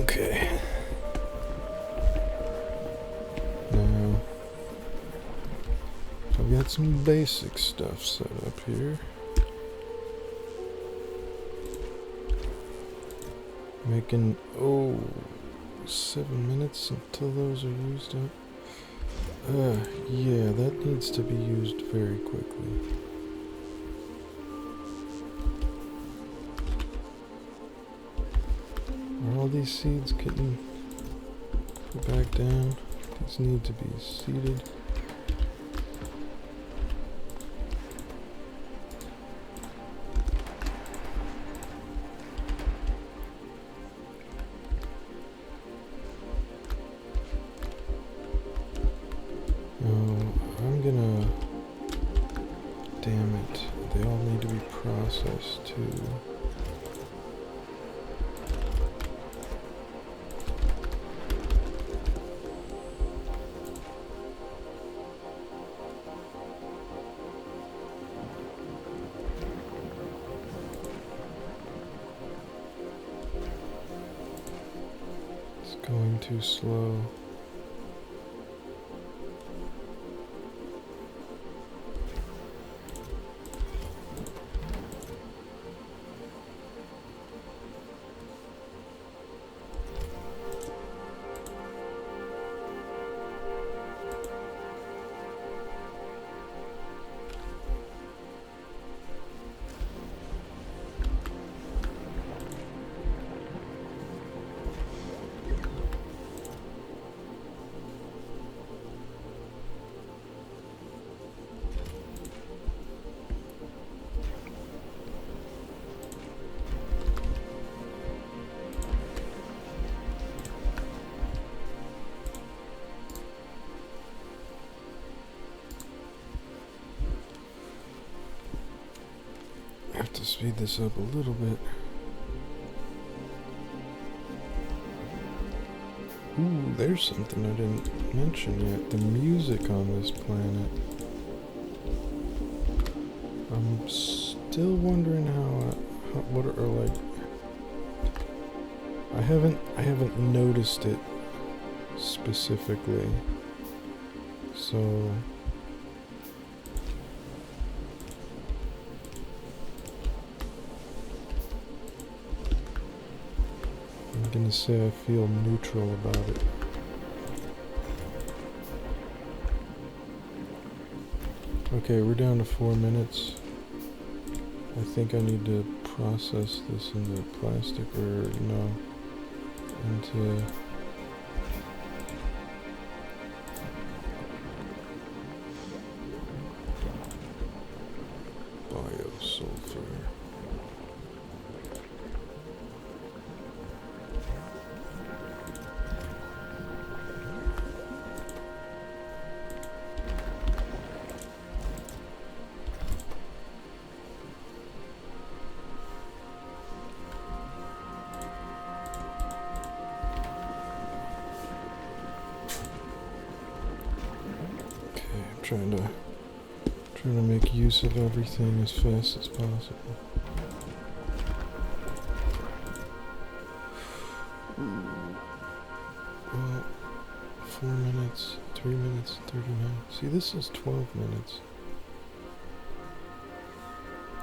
Okay. Now, I've got some basic stuff set up here. Making, 7 minutes until those are used up. Yeah, that needs to be used very quickly. Are all these seeds getting put back down? These need to be seeded. Damn it, they all need to be processed too. It's going too slow. I have to speed this up a little bit. Ooh, there's something I didn't mention yet. The music on this planet. I'm still wondering what are like. I haven't noticed it specifically. So I'm gonna say I feel neutral about it. Okay, we're down to 4 minutes. I think I need to process this into plastic, or no, into biosulfur. Trying to make use of everything as fast as possible. Well, 4 minutes, 3 minutes, 39. See, this is 12 minutes.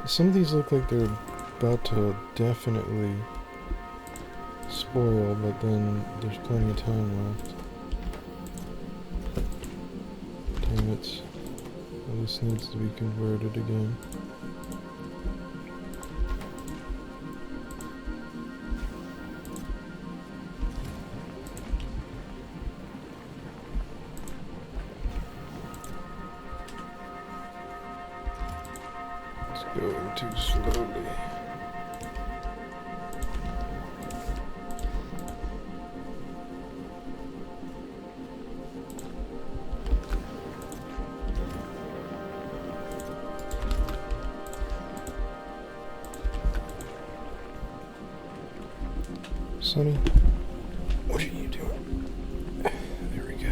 Some of these look like they're about to definitely spoil, but then there's plenty of time left. Damn it. Well, this needs to be converted again. It's going too slowly. Sonny, what are you doing? There we go.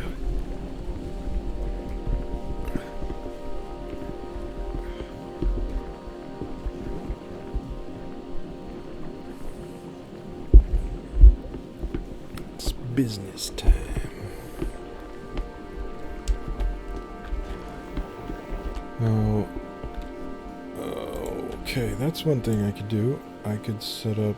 business time. Now, okay, that's one thing I could do. I could set up,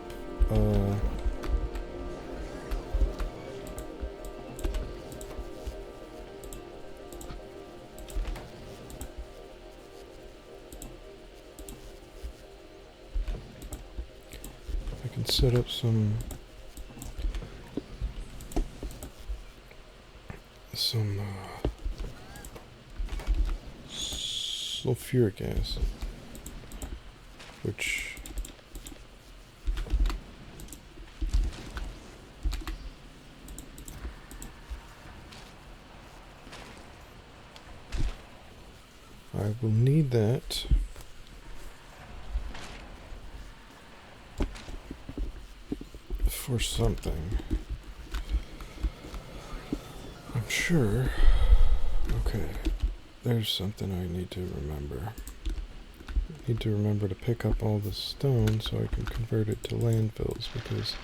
set up some sulfuric acid, which I will need that for something. I'm sure. Okay, there's something I need to remember. I need to remember to pick up all the stone so I can convert it to landfills, because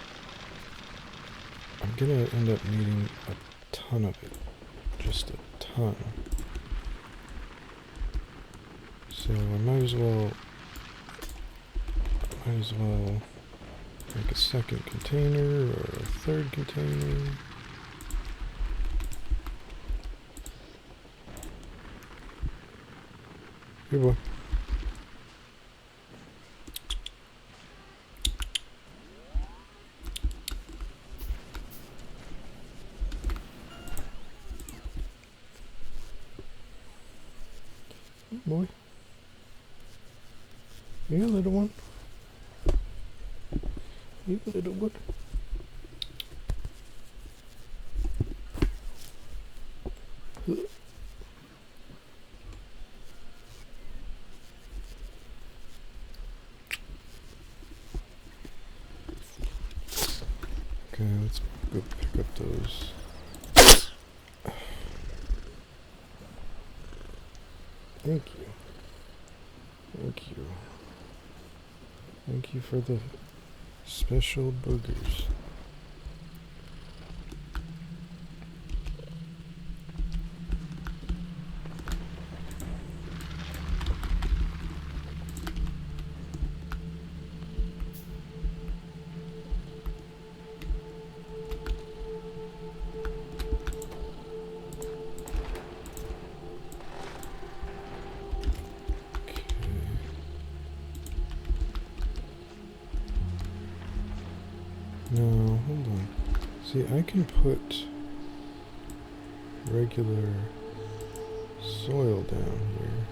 I'm gonna end up needing a ton of it. Just a ton. So I might as well make a second container or a third container. Here, boy. Oh, boy. Here, little one. You little one. Okay, let's go pick up those. Thank you. Thank you. Thank you for the special burgers. No, hold on. See, I can put regular soil down here.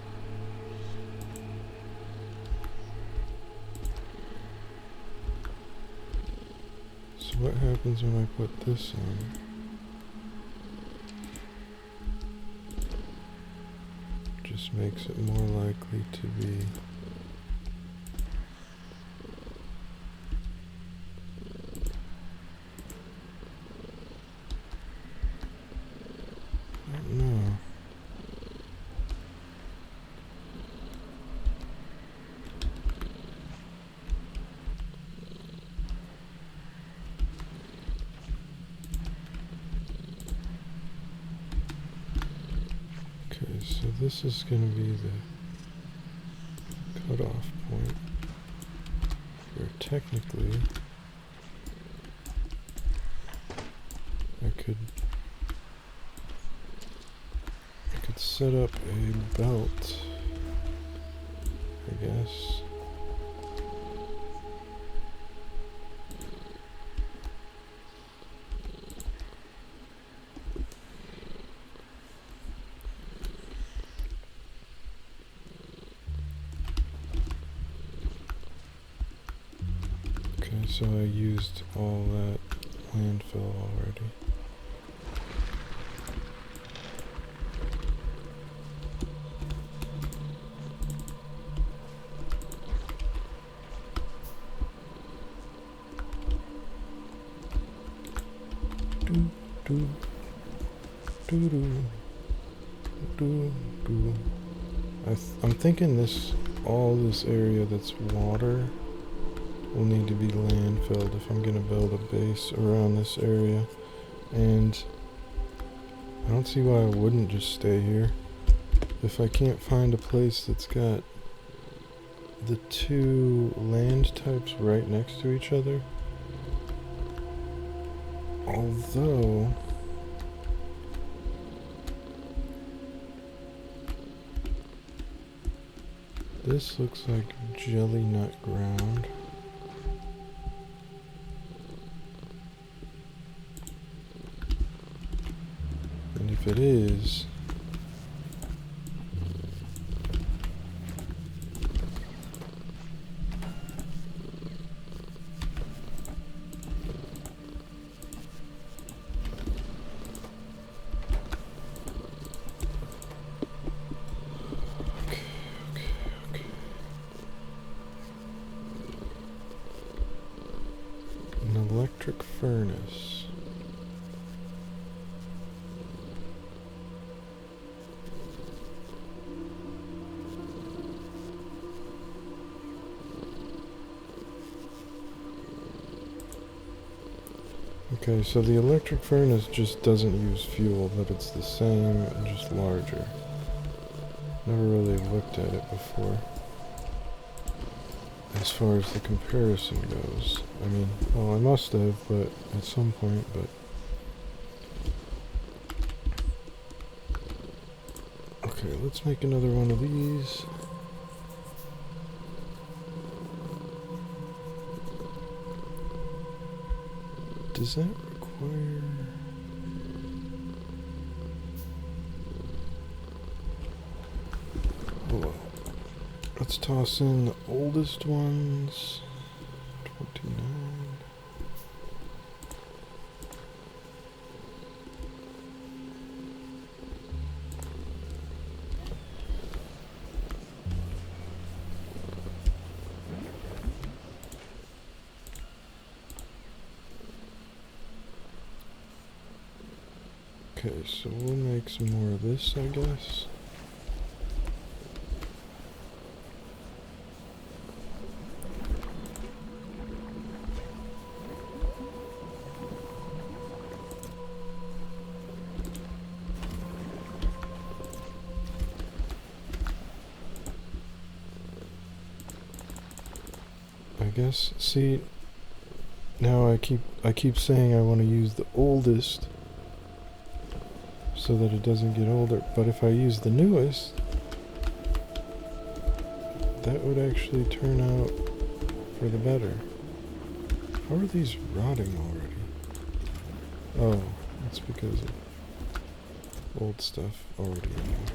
So what happens when I put this on? Just makes it more likely to be so this is going to be the cutoff point where technically I could set up a belt, I guess. So I used all that landfill already. I'm thinking all this area that's water will need to be landfilled if I'm going to build a base around this area. and I don't see why I wouldn't just stay here. If I can't find a place that's got the two land types right next to each other. Although this looks like jelly nut ground. And if it is, an electric furnace. Okay, so the electric furnace just doesn't use fuel, but it's the same, just larger. Never really looked at it before. As far as the comparison goes. I mean, well, I must have, but at some point, but... Okay, let's make another one of these. Does that require... Oh well. Let's toss in the oldest ones. 29. Okay, so we'll make some more of this, I guess. I guess, see, now I keep saying I want to use the oldest so that it doesn't get older, but if I use the newest, that would actually turn out for the better. How are these rotting already? Oh, that's because of old stuff already in there.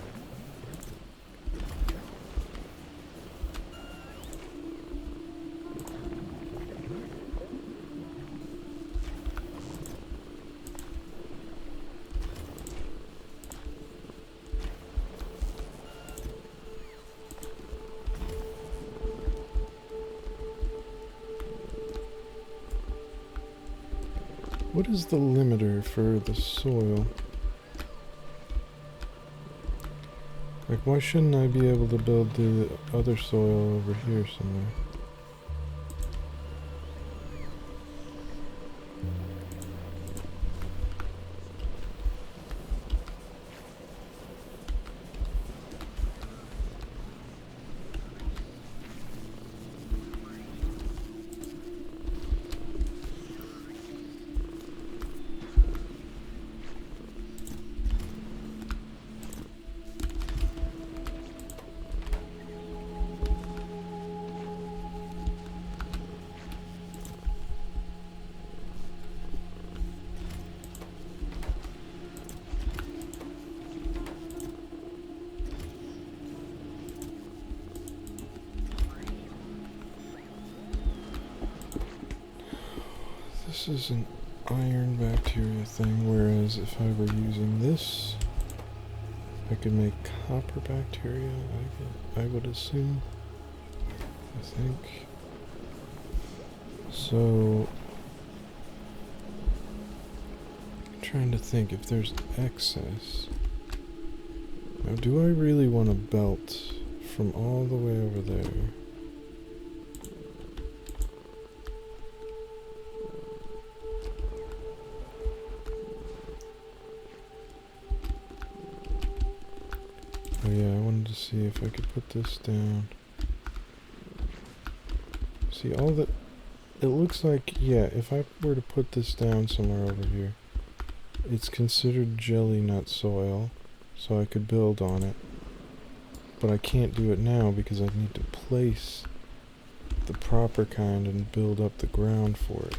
What is the limiter for the soil? Like, why shouldn't I be able to build the other soil over here somewhere? This is an iron bacteria thing, whereas if I were using this, I could make copper bacteria, I would assume. I think. So, I'm trying to think if there's excess. Now, do I really want to belt from all the way over there? wanted to see if I could put this down. See, all that... It looks like, yeah, if I were to put this down somewhere over here, it's considered jelly, not soil, so I could build on it. But I can't do it now because I need to place the proper kind and build up the ground for it.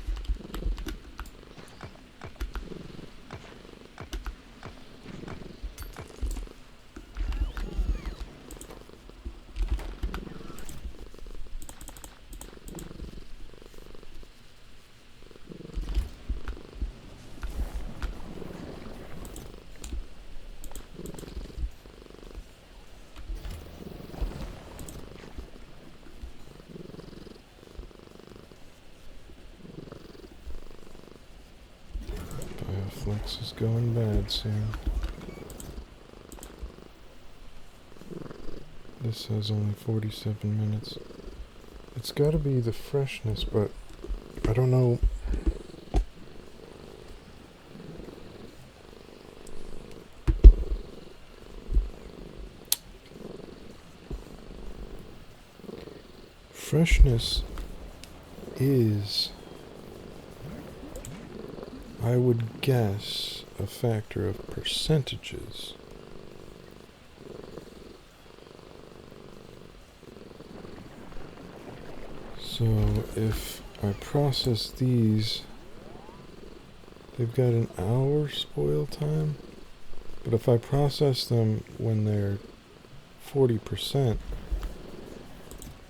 Flex is going bad soon. This says only 47 minutes. It's gotta be the freshness, but I don't know. Freshness is, I would guess, a factor of percentages. So if I process these, they've got an hour spoil time, but if I process them when they're 40%,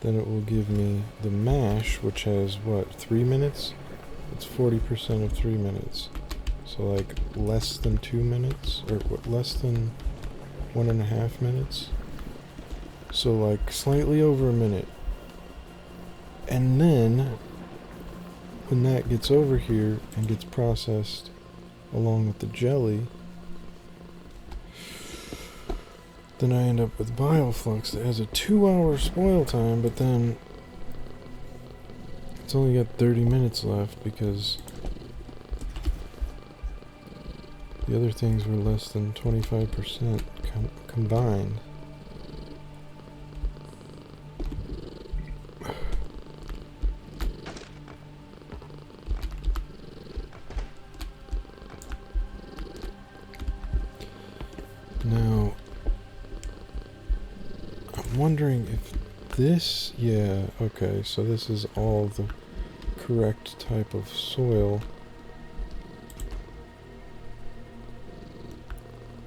then it will give me the mash, which has, what, 3 minutes? It's 40% of 3 minutes. So like less than 2 minutes, or what, less than 1.5 minutes. So like slightly over a minute. And then when that gets over here and gets processed along with the jelly, then I end up with bioflux that has a 2-hour spoil time, but then it's only got 30 minutes left because the other things were less than 25% combined. Now, I'm wondering if this, yeah, okay, so this is all the correct type of soil.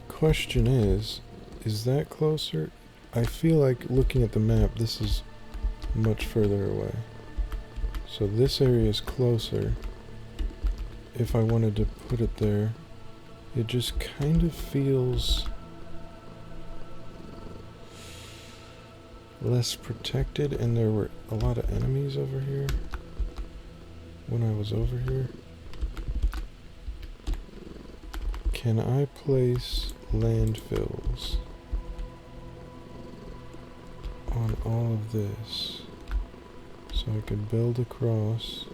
Question is that closer? I feel like looking at the map, this is much further away. So this area is closer. If I wanted to put it there, it just kind of feels less protected, and there were a lot of enemies over here when I was over here. Can I place landfills on all of this so I could build across?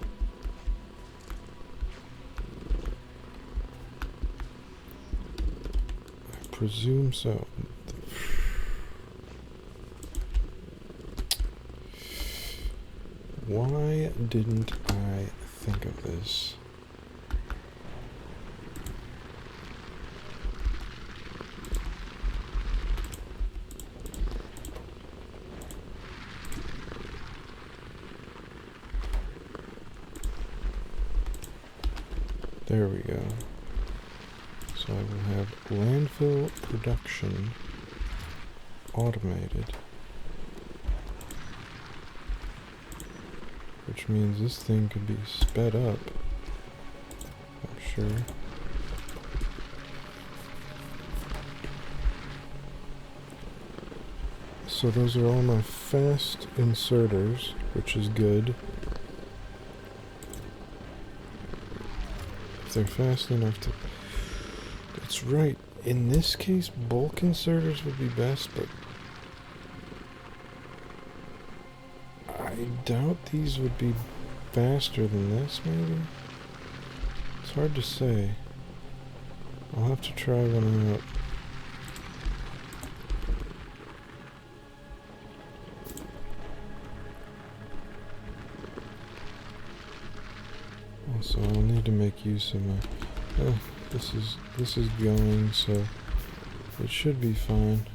I presume so. Why didn't I think of this? There we go. So I will have landfill production automated. Which means this thing could be sped up, I'm sure. So those are all my fast inserters, which is good. If they're fast enough to... That's right, in this case bulk inserters would be best, but I doubt these would be faster than this, maybe? It's hard to say. I'll have to try one out. So I'll need to make use of my... Oh, this is going, so it should be fine.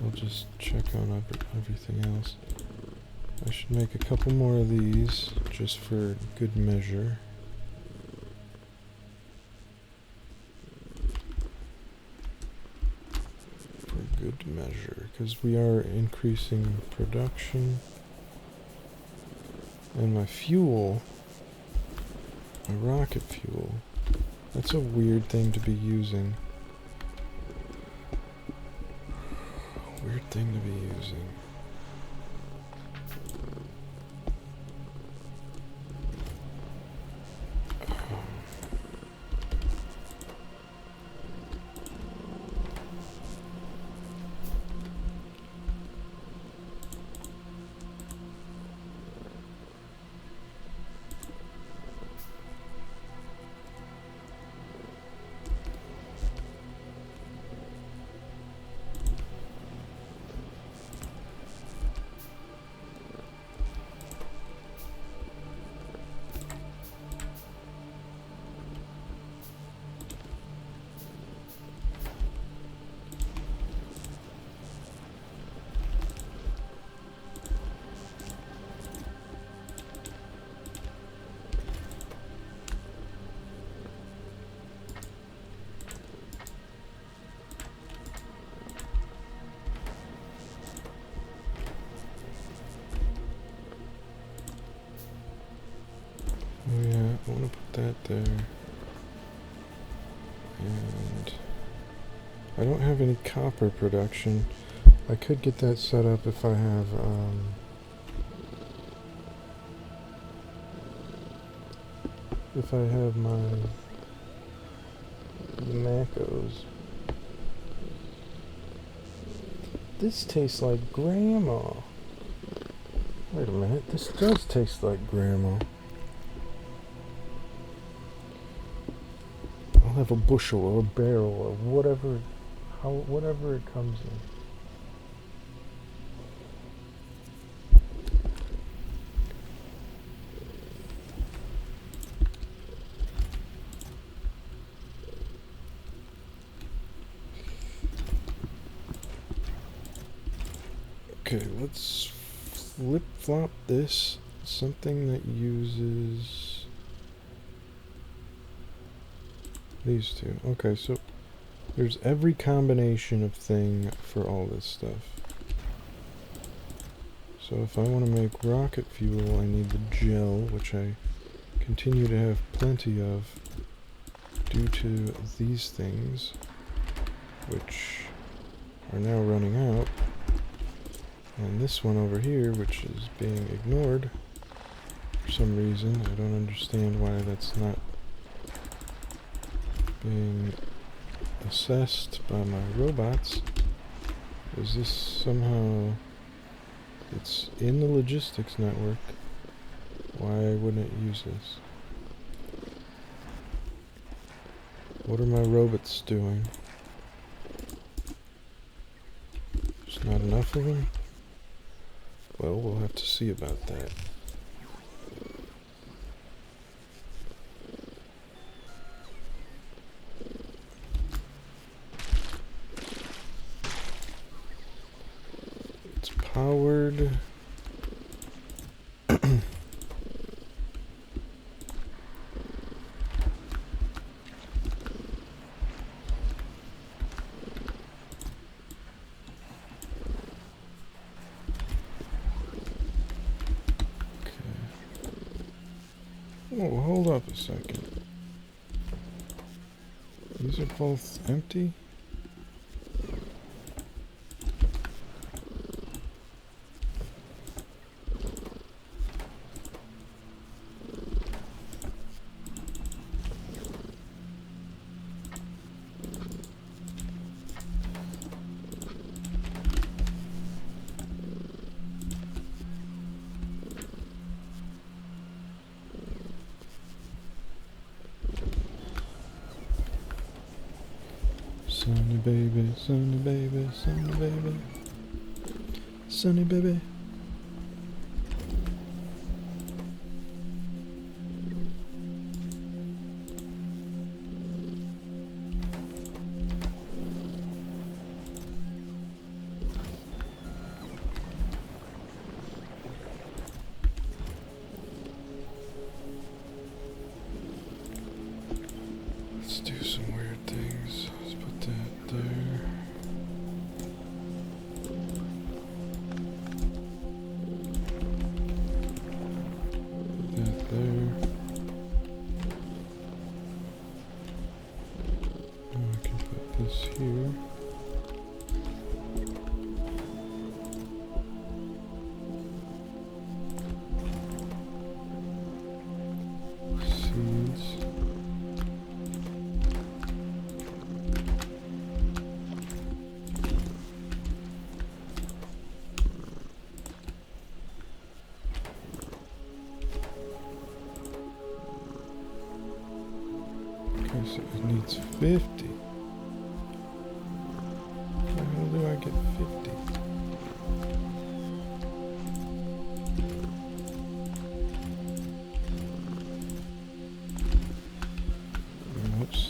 I'll just check on everything else. I should make a couple more of these, just for good measure. For good measure, because we are increasing production. And my fuel, my rocket fuel, that's a weird thing to be using. Weird thing to be using. Oh yeah, I want to put that there. And I don't have any copper production. I could get that set up if I have my macos. This tastes like grandma. Wait a minute, this does taste like grandma. I'll have a bushel or a barrel or whatever it comes in. Okay, let's flip-flop this. Something that uses these two. Okay, so there's every combination of thing for all this stuff. So if I want to make rocket fuel, I need the gel, which I continue to have plenty of due to these things, which are now running out. And this one over here, which is being ignored for some reason. I don't understand why that's not being assessed by my robots. Is this somehow... It's in the logistics network. Why wouldn't it use this? What are my robots doing? There's not enough of them? Well, we'll have to see about that. It's powered. Oh, hold up a second. These are both empty? Sunny baby, sunny baby, sunny baby, sunny baby. Let's do some weird things. Let's put that there. That there. Now I can put this here. Seeds. Okay, so it needs 50. How do I get 50? Oops.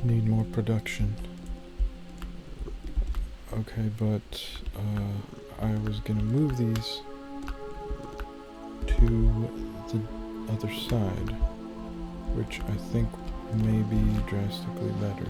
Need more production. Okay, but I was gonna move these to the other side, which I think may be drastically better.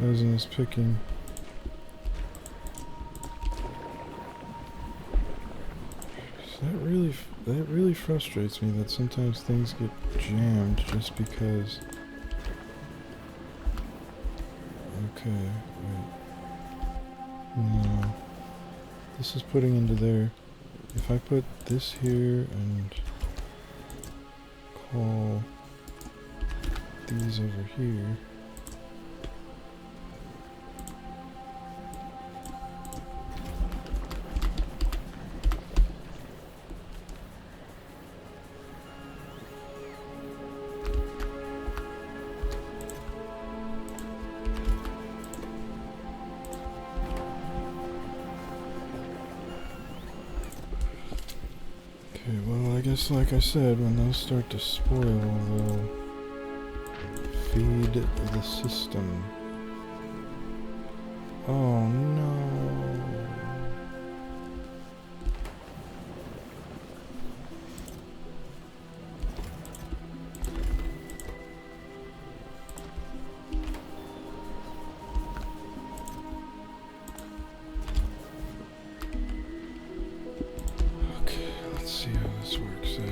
As in this picking. So that really frustrates me that sometimes things get jammed just because. Okay, wait. No. This is putting into there. If I put this here and call these over here. Okay, well, I guess like I said, when those start to spoil, they'll feed the system. Oh no. Let's see how this works out.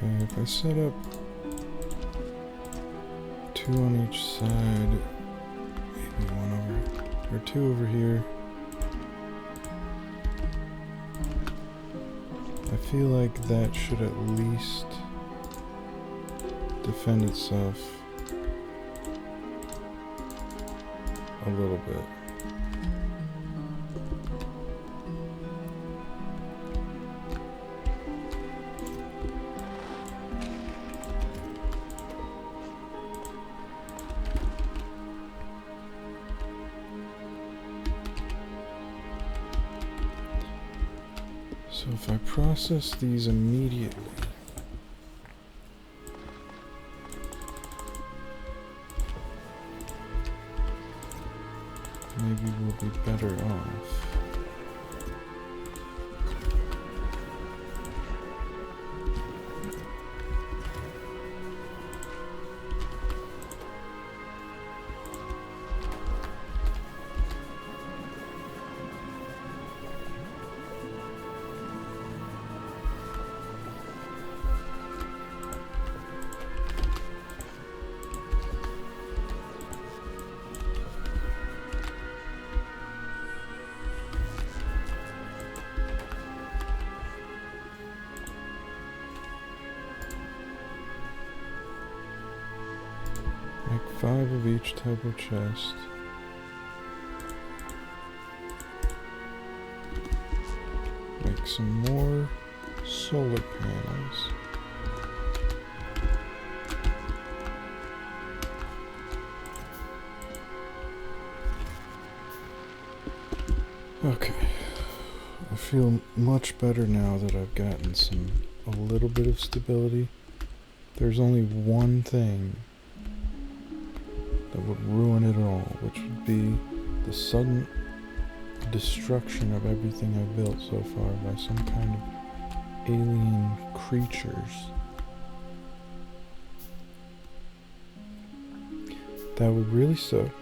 Okay, if I set up 2 on each side, maybe 1 over, or 2 over here, I feel like that should at least defend itself a little bit. So if I process these immediately, maybe we'll be better off. Make 5 of each type of chest. Make some more solar panels. Okay. I feel much better now that I've gotten a little bit of stability. There's only one thing that would ruin it all, which would be the sudden destruction of everything I've built so far by some kind of alien creatures. That would really suck.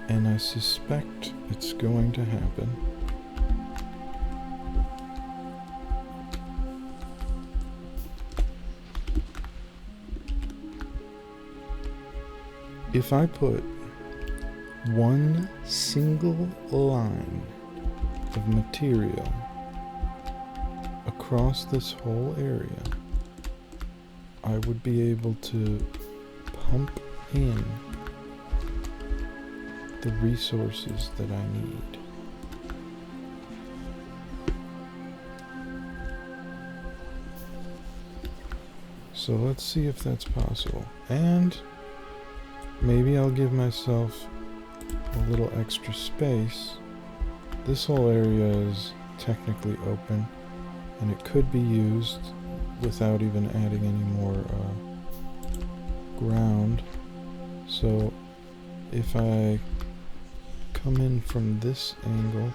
And I suspect it's going to happen. If I put one single line of material across this whole area, I would be able to pump in the resources that I need. So let's see if that's possible. And maybe I'll give myself a little extra space. This whole area is technically open, and it could be used without even adding any more ground. So if I come in from this angle,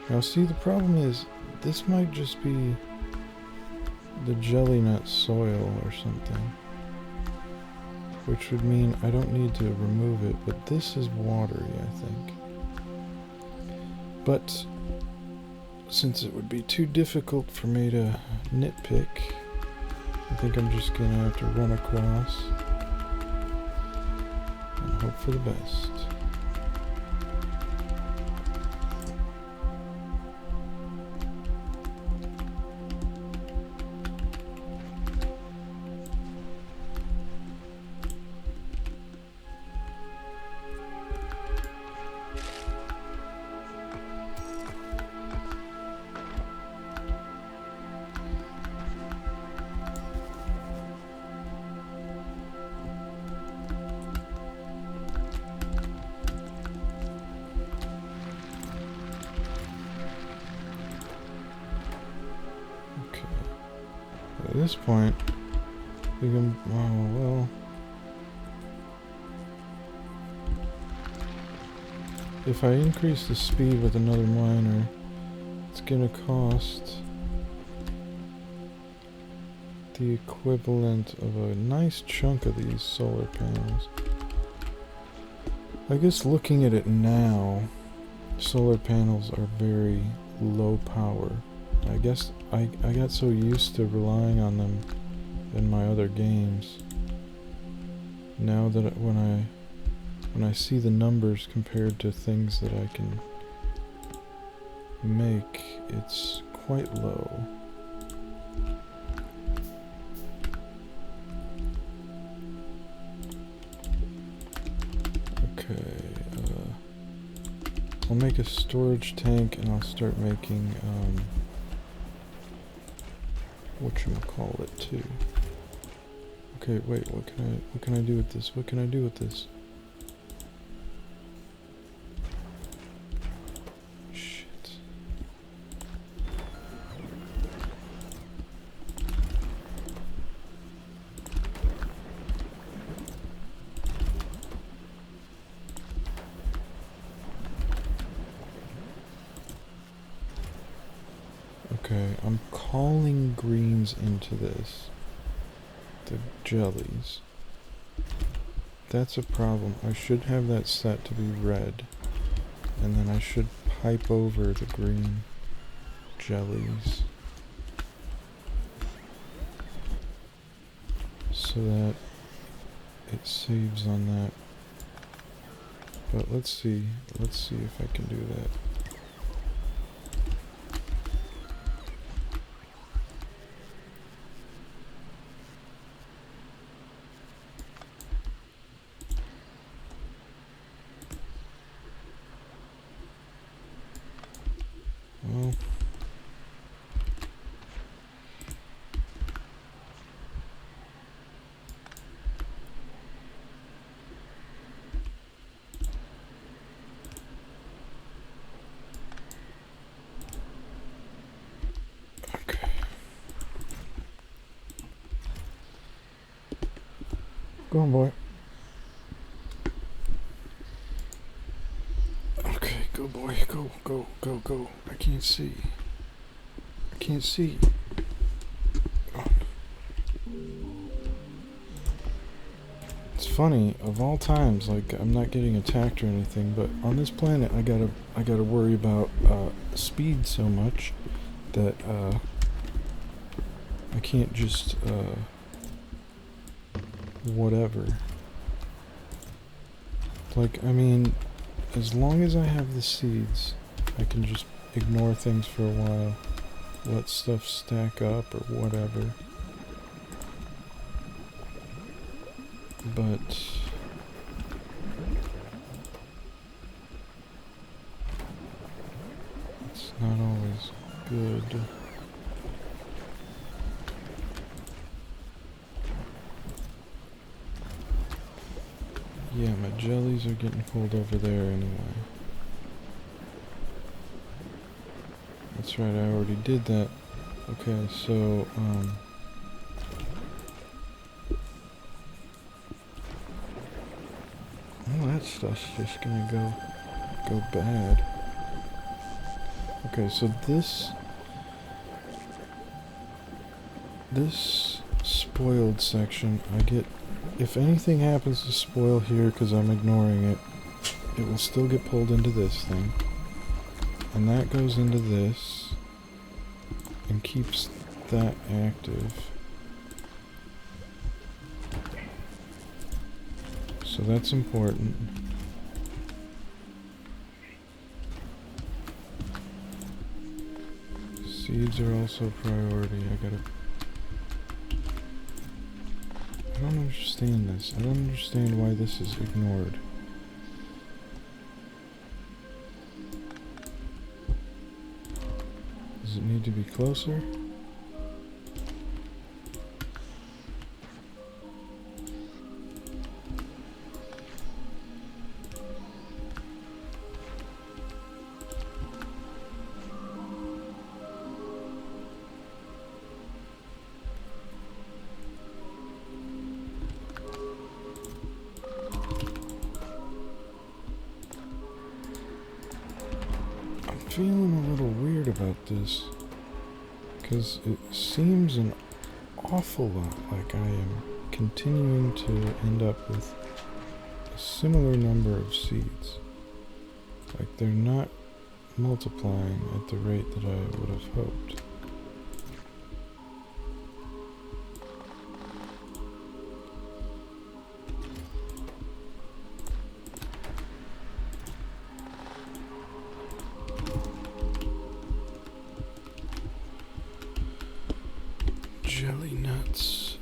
now see, the problem is this might just be the jelly nut soil or something, which would mean I don't need to remove it, but this is watery, I think. But since it would be too difficult for me to nitpick, I think I'm just gonna have to run across and hope for the best. At this point, we can, oh well, if I increase the speed with another miner, it's gonna cost the equivalent of a nice chunk of these solar panels. I guess looking at it now, solar panels are very low power. I guess I got so used to relying on them in my other games. Now that when I see the numbers compared to things that I can make, it's quite low. Okay, I'll make a storage tank and I'll start making, whatchamacallit too. Okay, wait, what can I do with this? What can I do with this? Shit. Okay, I'm calling greens into this. The jellies. That's a problem. I should have that set to be red. And then I should pipe over the green jellies. So that it saves on that. But let's see if I can do that. Well, okay. Go on, boy. Okay, go, boy. Go, go, go, go. I can't see. I can't see. Oh. It's funny, of all times, like, I'm not getting attacked or anything, but on this planet, I gotta worry about, speed so much that, I can't just, whatever. Like, I mean, as long as I have the seeds, I can just ignore things for a while, let stuff stack up or whatever. But it's not always good. Yeah, my jellies are getting pulled over there anyway. That's right, I already did that. Okay, so, all that stuff's just gonna go bad. Okay, so this spoiled section, I get, if anything happens to spoil here because I'm ignoring it, it will still get pulled into this thing. And that goes into this and keeps that active. So that's important. Seeds are also a priority. I don't understand this. I don't understand why this is ignored. Does it need to be closer? Feeling a little weird about this because it seems an awful lot like I am continuing to end up with a similar number of seeds. Like they're not multiplying at the rate that I would have hoped. jelly nuts.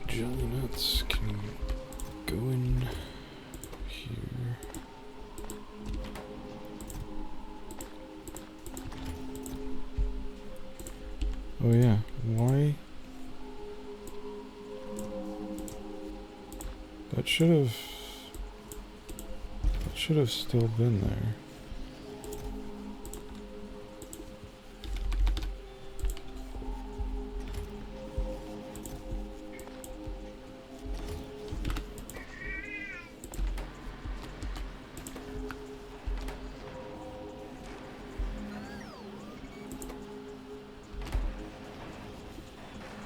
Jelly nuts can go in here. Oh yeah, why? That should have still been there.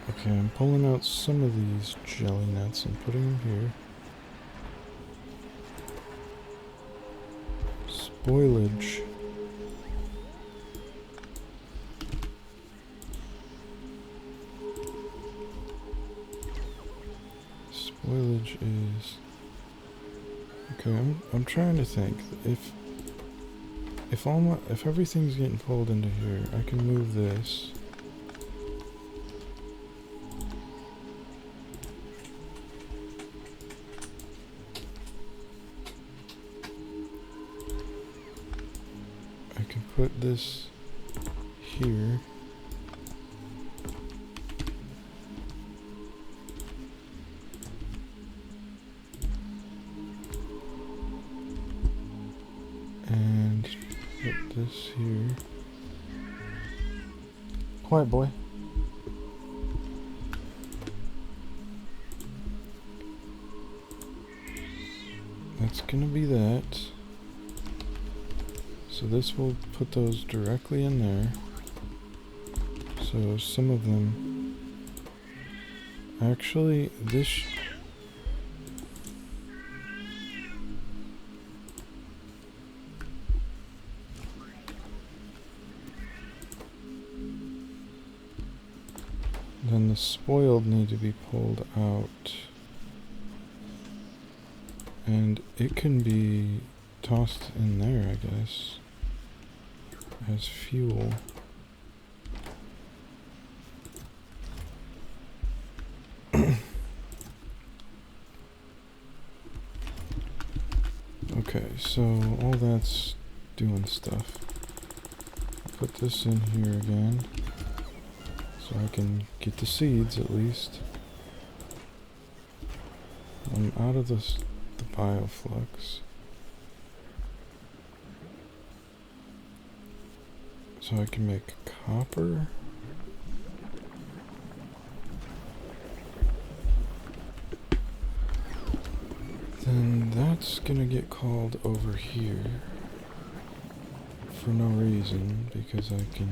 Okay, I'm pulling out some of these jelly nuts and putting them here. Spoilage. Spoilage is... Okay, I'm trying to think. If everything's getting pulled into here, I can move this. I can put this here. And put this here. Quiet, boy. That's gonna be that. So this will put those directly in there. So some of them... Actually, this... Then the spoiled need to be pulled out. And it can be tossed in there, I guess, as fuel. Okay, so all that's doing stuff. I'll put this in here again, so I can get the seeds at least. I'm out of the bioflux. So I can make copper. Then that's gonna get called over here for no reason, because I can...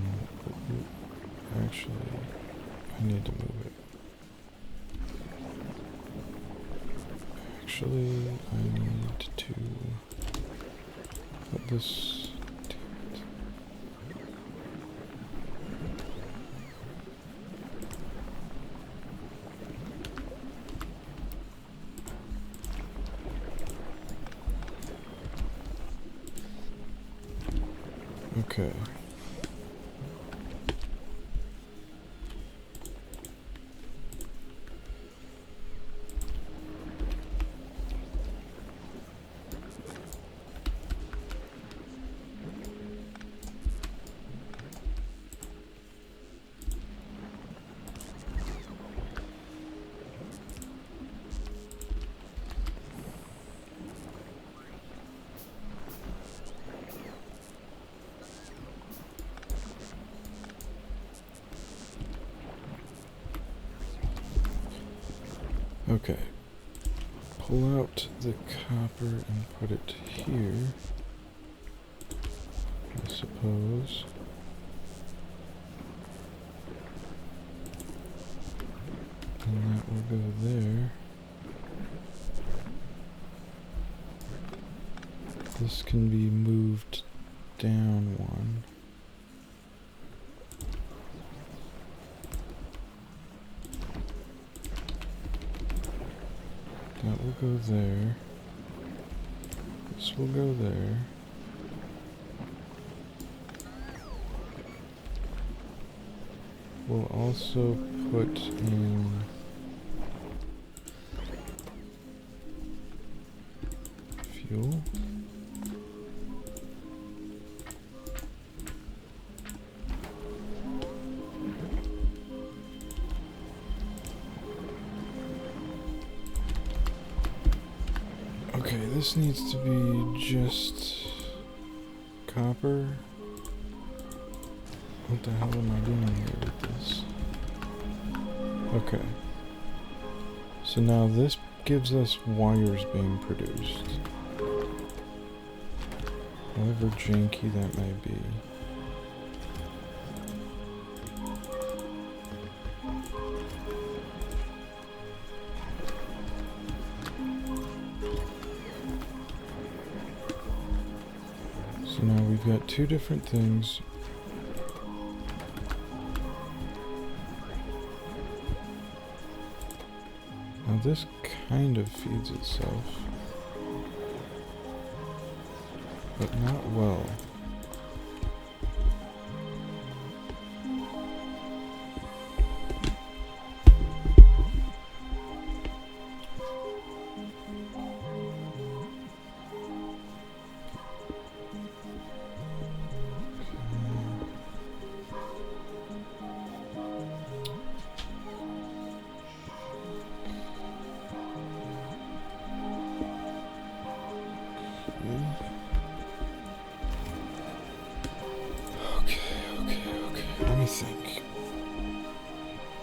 Actually, I need to move it. Actually, I need to put this... Okay. Okay, pull out the copper and put it here, I suppose. And that will go there. This can be moved down one. That will go there. This will go there. we'll also put in fuel. Okay, this needs to be just copper. What the hell am I doing here with this? Okay. So now this gives us wires being produced. However janky that may be. So now we've got two different things. Now this kind of feeds itself, but not well. Okay. Let me think.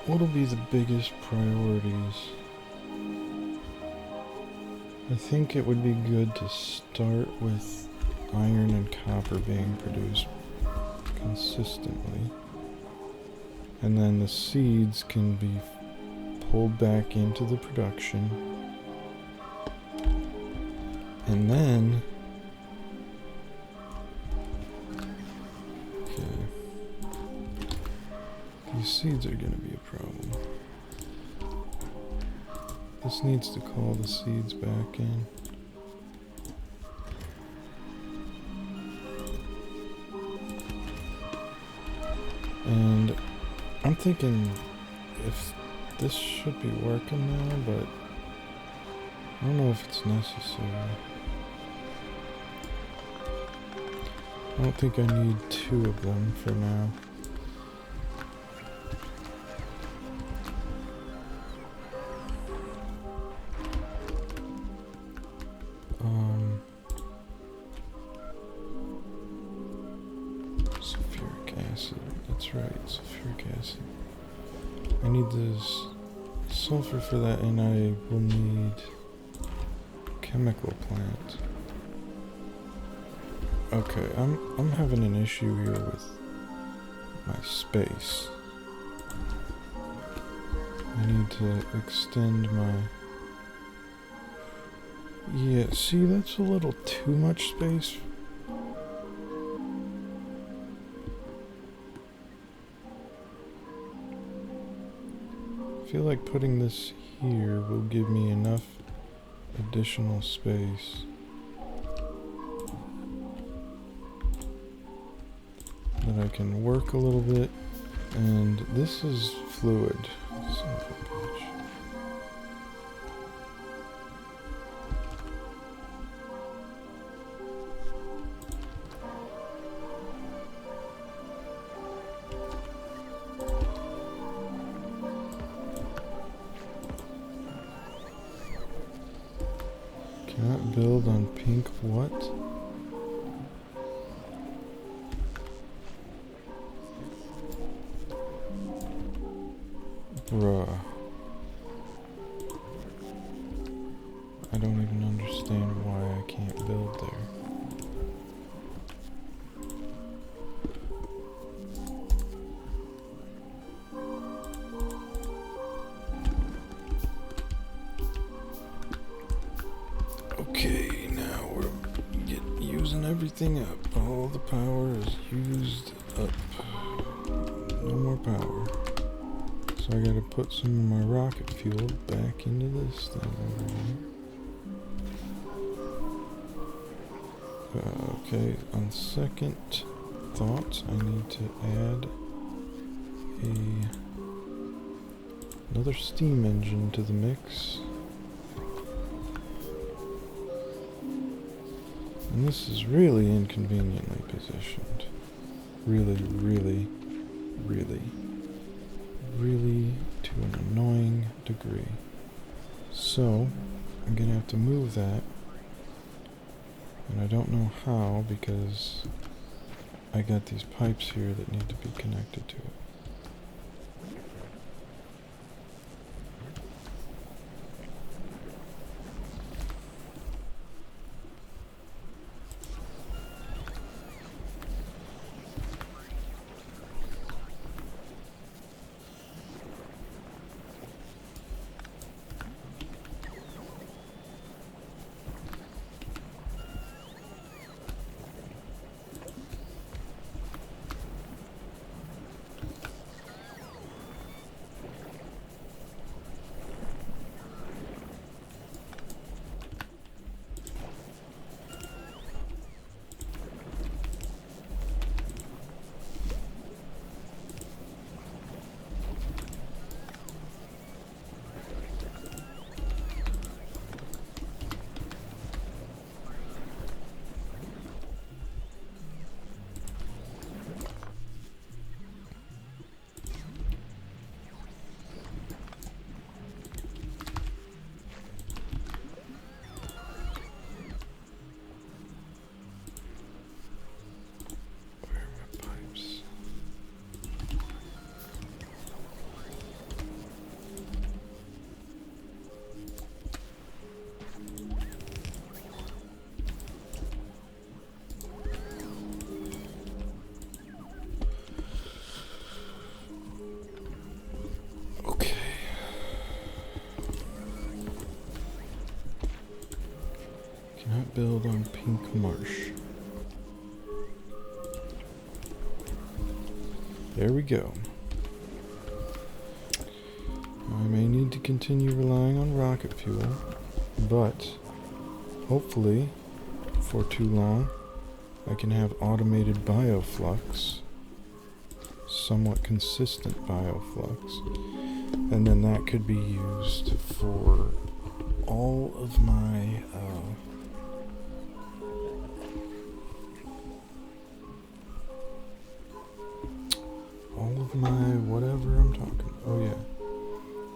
What'll be the biggest priorities? I think it would be good to start with iron and copper being produced consistently. And then the seeds can be pulled back into the production. And then these seeds are going to be a problem. This needs to call the seeds back in. And I'm thinking if this should be working now, but I don't know if it's necessary. I don't think I need two of them for now. Sulfuric acid. That's right, sulfuric acid. I need this sulfur for that, and I will need chemical plant. Okay, I'm having an issue here with my space. I need to extend my... Yeah, see, that's a little too much space. I feel like putting this here will give me enough additional space that I can work a little bit. And this is fluid. Son of a bitch. Cannot build on pink what? Bruh. I don't even understand why I can't build there. Okay, now we're using everything up. All the power is used up. No more power. So I gotta put some of my rocket fuel back into this thing over here. Okay, on second thought, I need to add another steam engine to the mix. And this is really inconveniently positioned. Really, really, really, really to an annoying degree. So, I'm gonna have to move that. And I don't know how because I got these pipes here that need to be connected to it. Cannot build on Pink Marsh. There we go. I may need to continue relying on rocket fuel, but hopefully, for too long, I can have automated bioflux, somewhat consistent bioflux, and then that could be used for all of my whatever I'm talking. Oh yeah,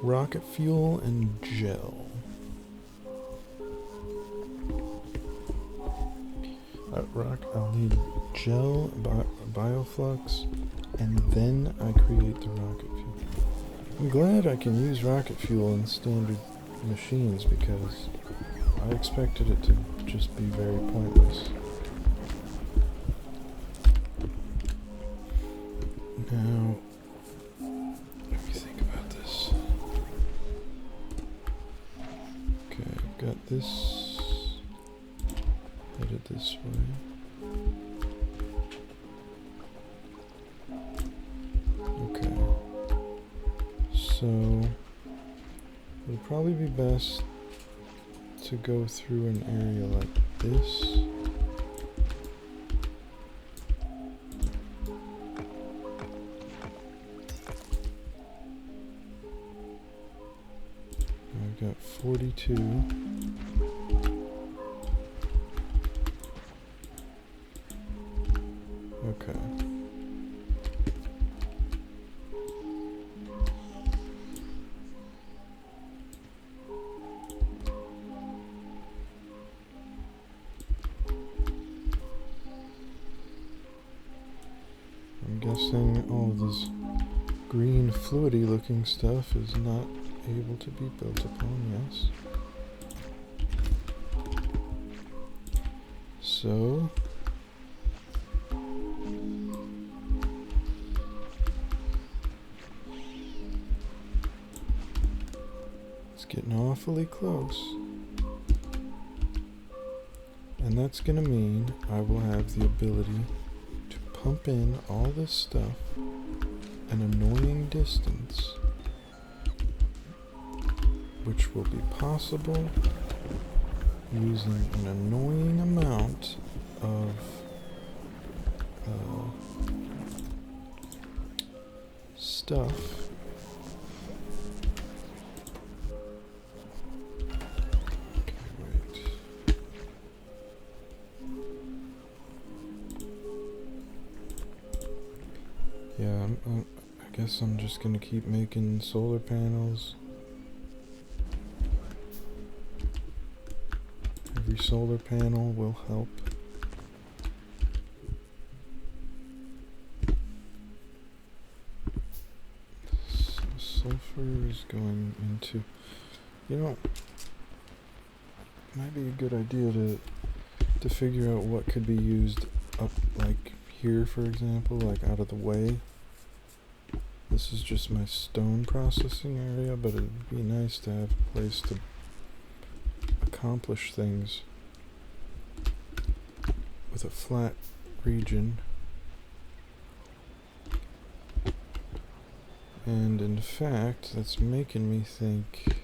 rocket fuel and gel. I'll need gel, bioflux, and then I create the rocket fuel. I'm glad I can use rocket fuel in standard machines because I expected it to just be very pointless. Now, let me think about this. Okay, I've got this headed this way. Okay. So, it'll probably be best to go through an area like this. I've got 42. Okay. I'm guessing all of this green fluidy looking stuff is not able to be built upon, yes. So it's getting awfully close. And that's gonna mean I will have the ability to pump in all this stuff an annoying distance, which will be possible using an annoying amount of stuff. Okay, wait. Yeah, I guess I'm just gonna keep making solar panels. Every solar panel will help. So sulfur is going into, you know, might be a good idea to figure out what could be used up like here, for example, like out of the way. This is just my stone processing area, but it'd be nice to have a place to accomplish things with a flat region. And in fact, that's making me think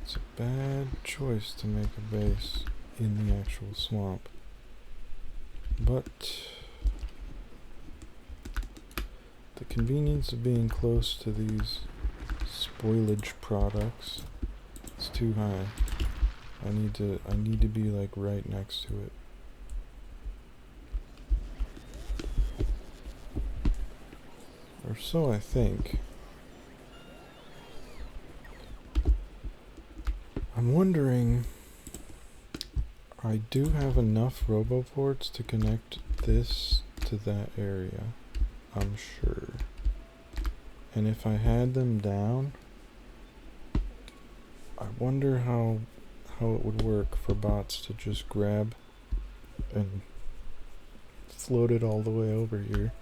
it's a bad choice to make a base in the actual swamp. But the convenience of being close to these spoilage products is too high. I need to be like right next to it. Or so I think. I'm wondering, I do have enough roboports to connect this to that area, I'm sure. And if I had them down, I wonder how it would work for bots to just grab and float it all the way over here.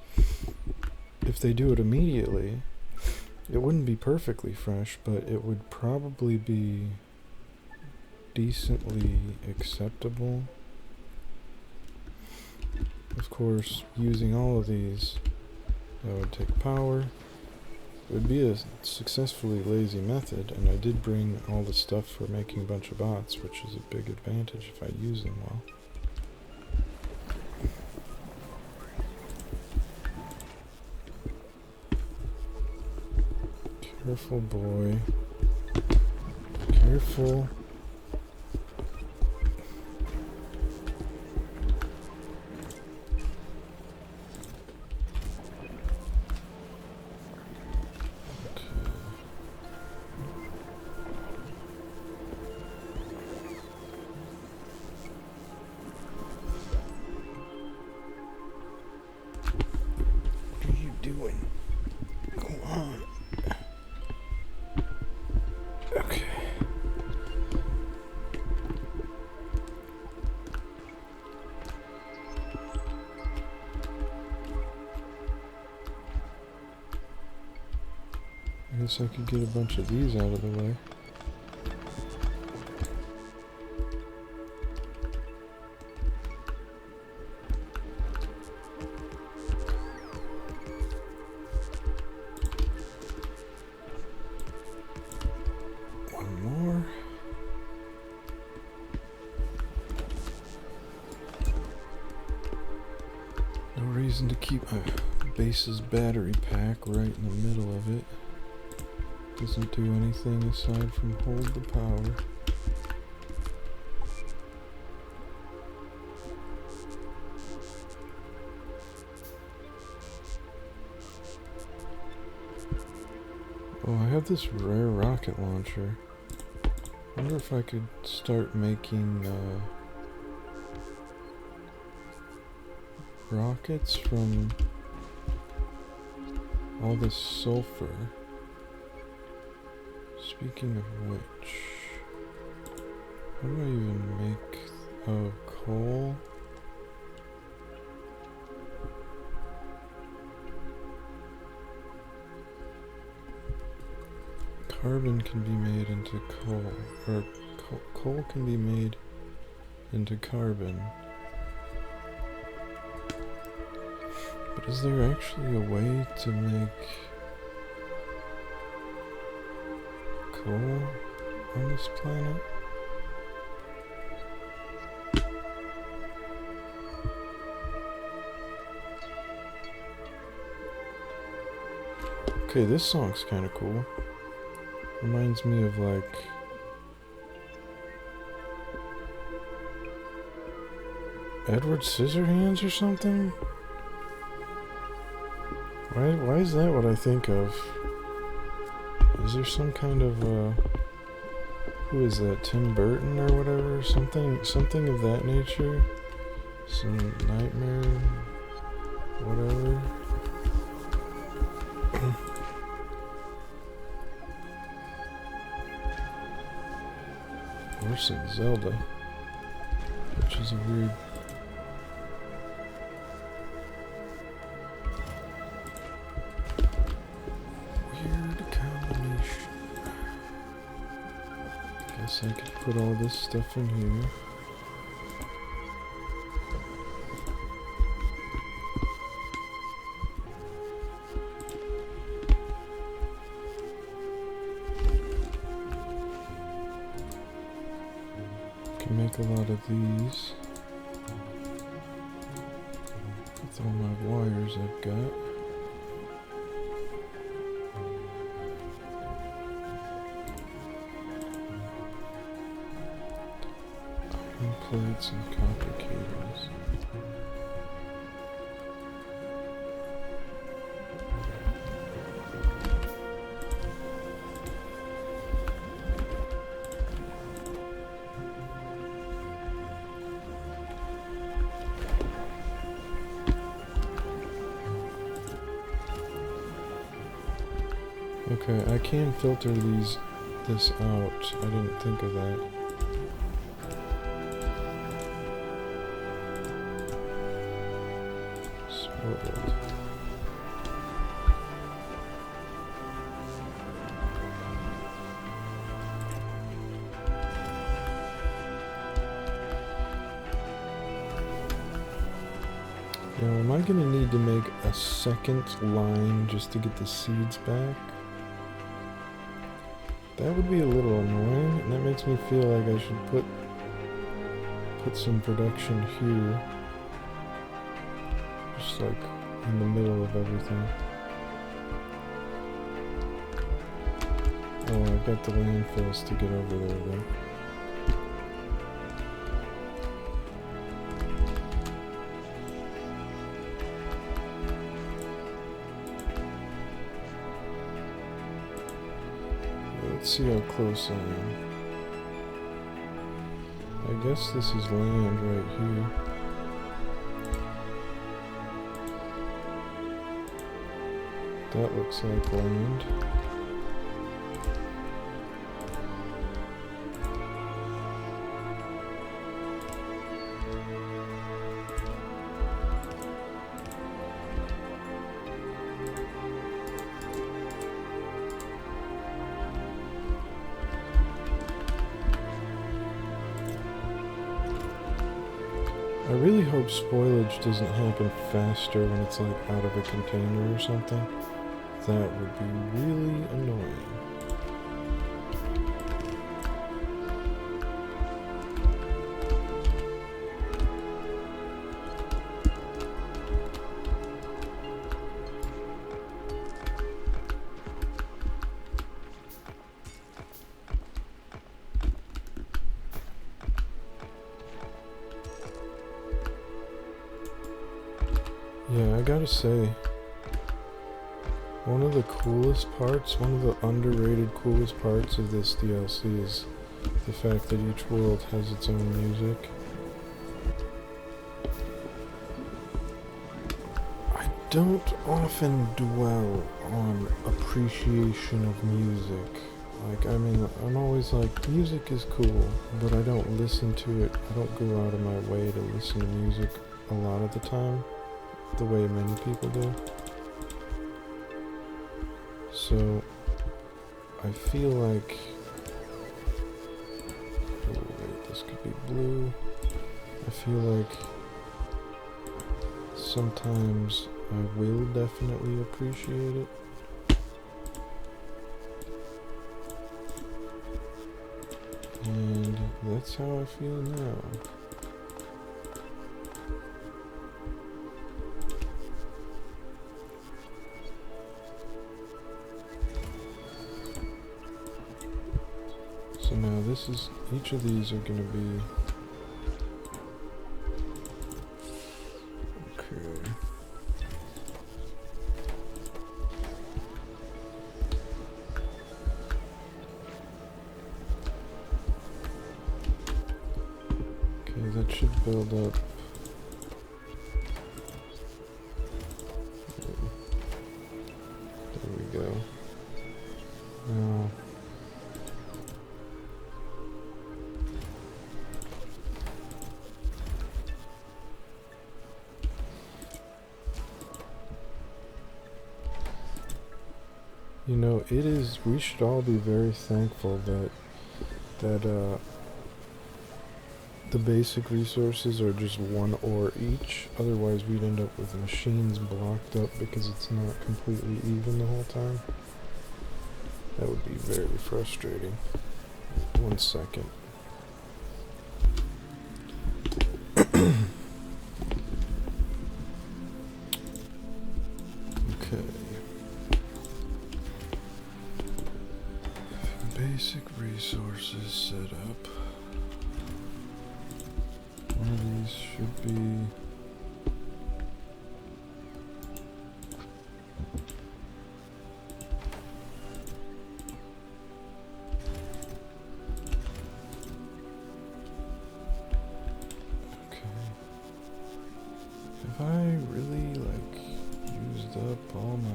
If they do it immediately, it wouldn't be perfectly fresh, but it would probably be decently acceptable. Of course, using all of these, that would take power. It would be a successfully lazy method, and I did bring all the stuff for making a bunch of bots, which is a big advantage if I use them well. Careful, boy. Careful. I guess I could get a bunch of these out of the way. One more. No reason to keep my base's battery pack right in the middle of it. Doesn't do anything aside from hold the power. Oh, I have this rare rocket launcher. I wonder if I could start making rockets from all this sulfur. Speaking of which, how do I even make, coal? Carbon can be made into coal, or coal can be made into carbon. But is there actually a way to make coal on this planet? Okay, this song's kind of cool. Reminds me of like Edward Scissorhands or something? Why is that what I think of? Is there some kind of who is that? Tim Burton or whatever? Something of that nature? Some nightmare, whatever. Or some Zelda, which is a weird. Combination. Guess I could put all this stuff in here. Can make a lot of these with all my wires I've got. Plates and copper cables. Okay, I can filter this out. I didn't think of that. Now, am I going to need to make a second line just to get the seeds back? That would be a little annoying, and that makes me feel like I should put some production here. Just like in the middle of everything. Oh, I've got the landfills to get over there though. Let's see how close I am. I guess this is land right here. That looks like land. I really hope spoilage doesn't happen faster when it's like out of a container or something. That would be really annoying. Yeah, I gotta say, one of the coolest parts, one of the underrated coolest parts of this DLC is the fact that each world has its own music. I don't often dwell on appreciation of music. Like, I mean, I'm always like, music is cool, but I don't listen to it. I don't go out of my way to listen to music a lot of the time, the way many people do. So I feel like, oh wait, this could be blue. I feel like sometimes I will definitely appreciate it. And that's how I feel now. this is, each of these are going to be, okay. Okay, that should build up. There we go. Now, you know, it is, we should all be very thankful that the basic resources are just one ore each. Otherwise we'd end up with machines blocked up because it's not completely even the whole time. That would be very frustrating. 1 second. Okay. Basic resources set up. One of these should be have I really like used up all my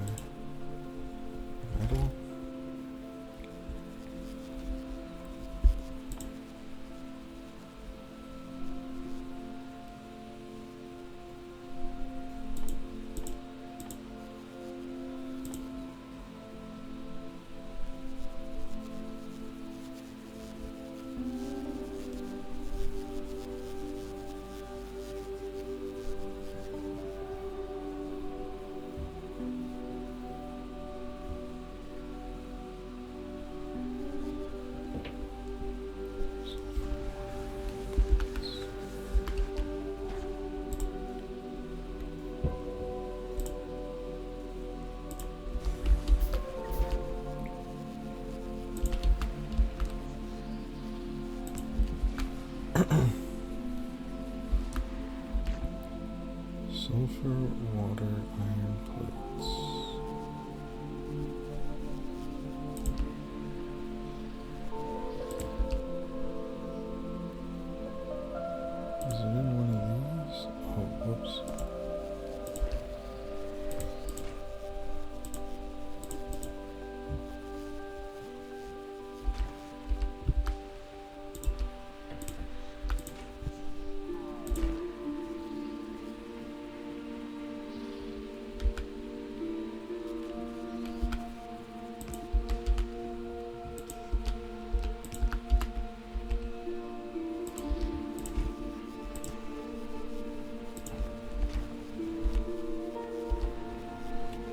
metal? Sulfur, water, iron plates. Is it in one of these? Oh, whoops.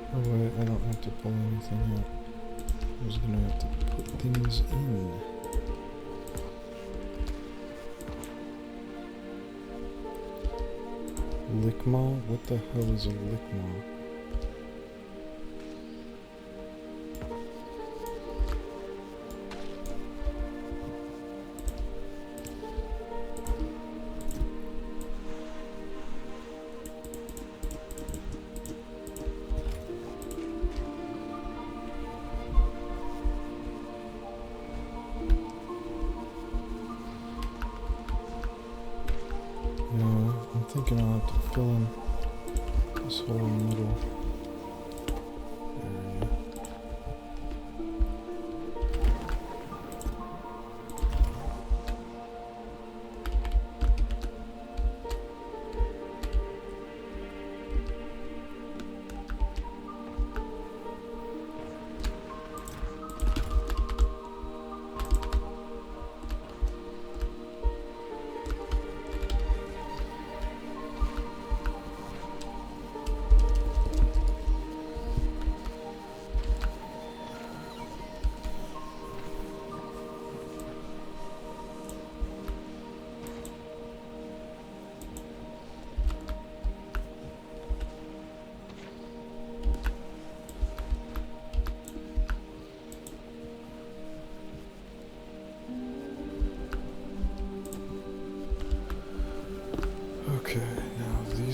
Oh wait, I don't have to pull anything out. I was gonna have to put things in. Lickmaw? What the hell is a lickmaw? I'm thinking I'll have to fill in this whole middle area.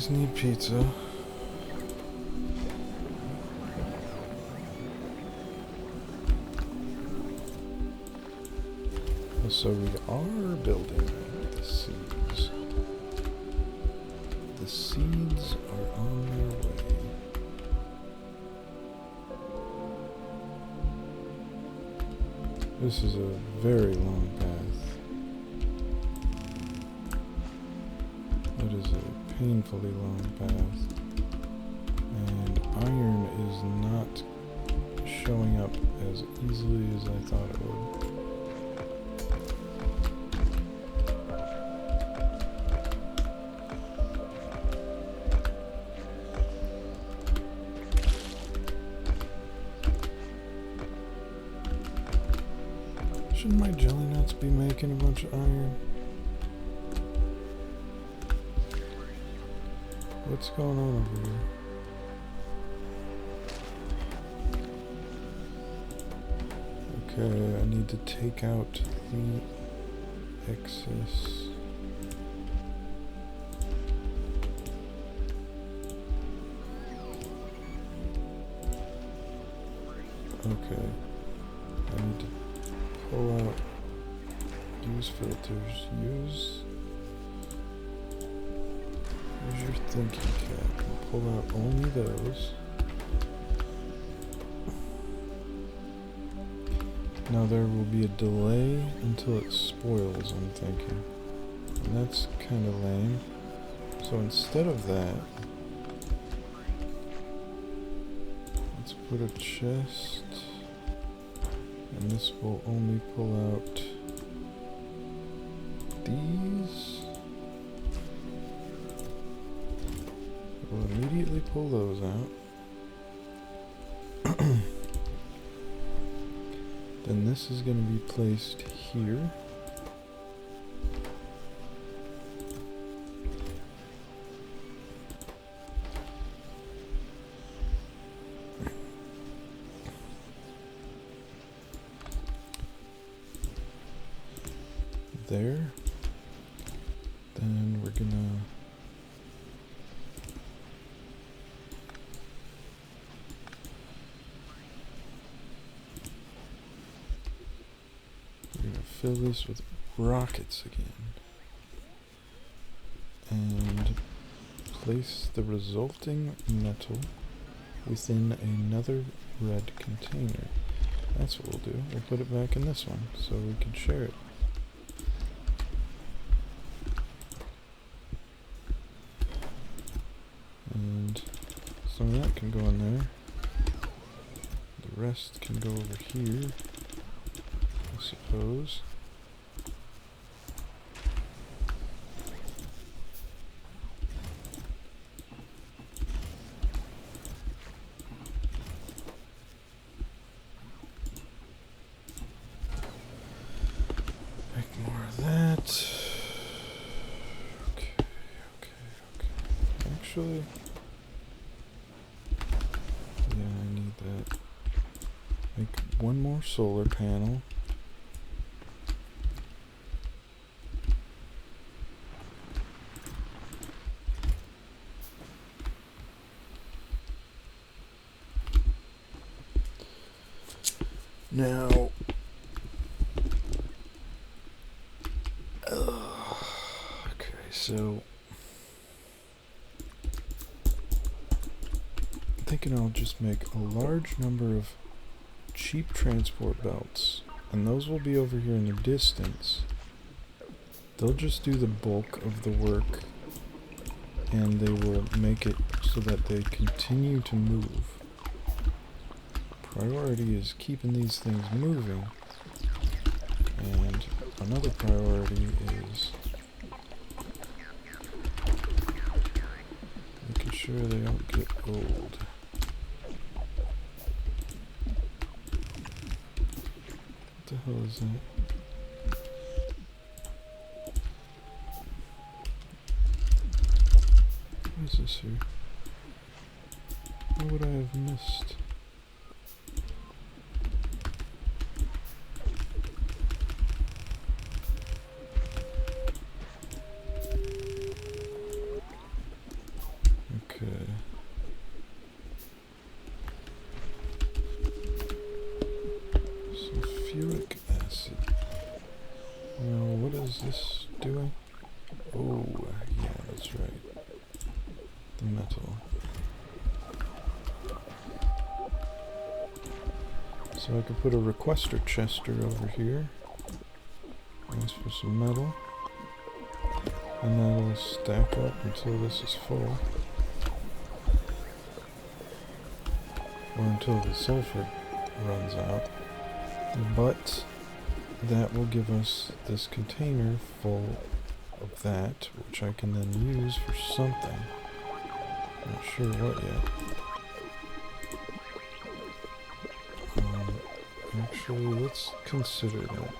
always need pizza. So we are building the seeds. The seeds are on their way. This is a very long path. It is a painfully long path. And iron is not showing up as easily as I thought it would. Shouldn't my jelly nuts be making a bunch of iron? What's going on over here? Okay, I need to take out the excess. Okay, I need to pull out, use filters, use your thinking cap, and pull out only those. Now there will be a delay until it spoils, I'm thinking, and that's kind of lame. So instead of that, let's put a chest. And this will only pull out these. We'll immediately pull those out. Then this is going to be placed here. There. Then we're gonna fill this with rockets again and place the resulting metal within another red container. That's what we'll do. We'll put it back in this one so we can share it. And some of that can go in there. The rest can go over here, I suppose. Make more of that. Okay. Actually, yeah, I need that. Make one more solar panel. Now, okay, so I'm thinking I'll just make a large number of cheap transport belts, and those will be over here in the distance. They'll just do the bulk of the work, and they will make it so that they continue to move. Priority is keeping these things moving, and another priority is making sure they don't get old. What the hell is that? What is this here? What would I have missed? this doing? Oh, yeah, that's right. The metal. So I could put a requester chester over here. Ask for some metal. And that'll stack up until this is full. Or until the sulfur runs out. But that will give us this container full of that, which I can then use for something. Not sure what yet. Actually, let's consider that.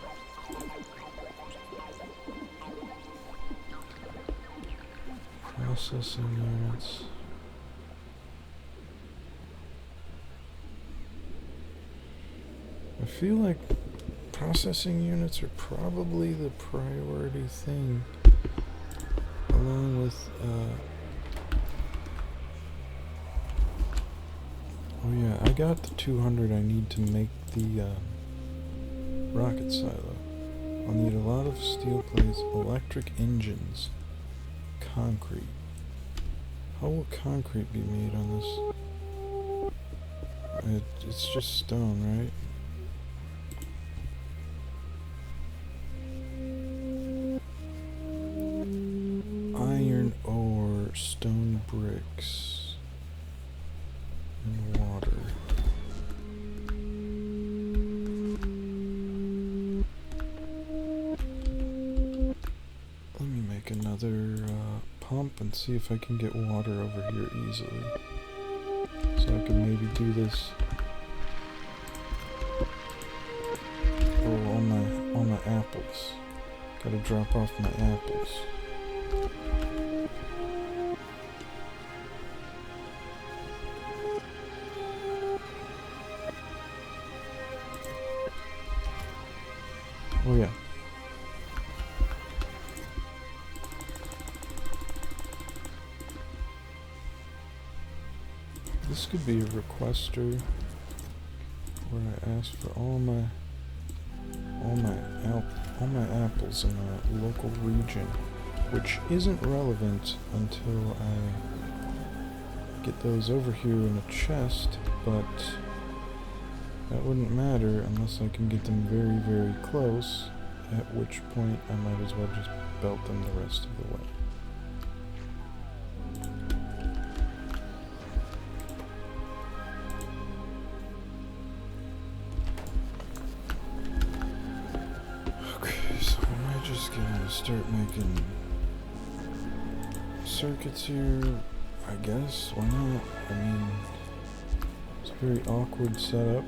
Processing units. I feel like processing units are probably the priority thing, along with, oh yeah, I got the 200 I need to make the rocket silo. I'll need a lot of steel plates, electric engines, concrete. How will concrete be made on this? It's just stone, right? Iron ore, stone bricks, and water. Let me make another pump and see if I can get water over here easily. So I can maybe do this. Oh, all my apples. Gotta drop off my apples. Oh yeah. This could be a requester where I ask for all my apples in a local region, which isn't relevant until I get those over here in a chest, but that wouldn't matter unless I can get them very, very close, at which point I might as well just belt them the rest of the way. Start making circuits here, I guess. Why not? I mean, it's a very awkward setup.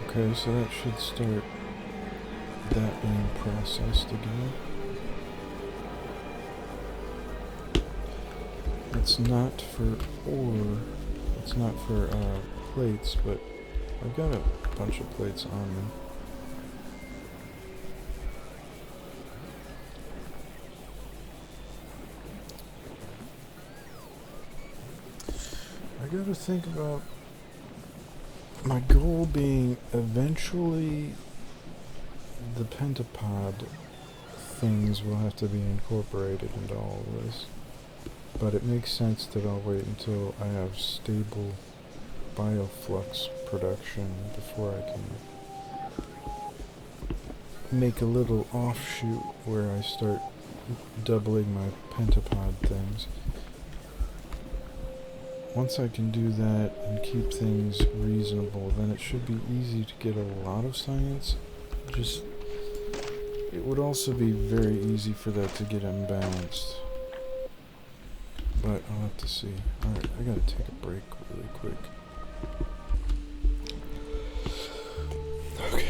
Okay, so that should start that being processed again. It's not for ore, it's not for plates, but I've got a bunch of plates on me. I gotta think about my goal being eventually the pentapod things will have to be incorporated into all of this. But it makes sense that I'll wait until I have stable bioflux production before I can make a little offshoot where I start doubling my pentapod things. Once I can do that and keep things reasonable, then it should be easy to get a lot of science. Just, it would also be very easy for that to get unbalanced. But I'll have to see. Alright, I gotta take a break really quick. Okay.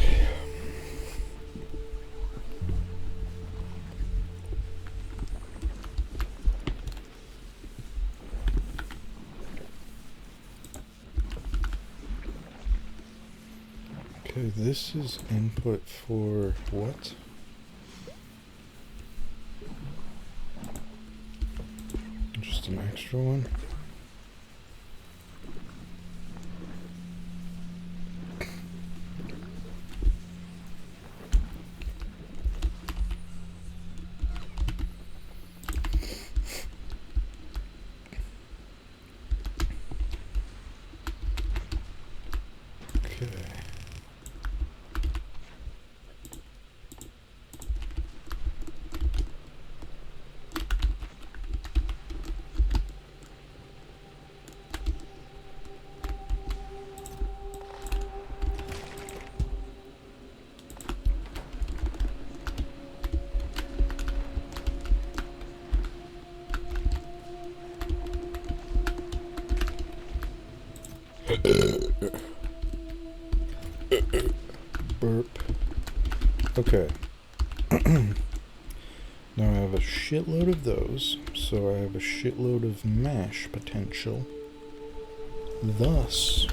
Okay, this is input for what? Just an extra one? Burp. Okay. Now I have a shitload of those, so I have a shitload of mash potential. Thus,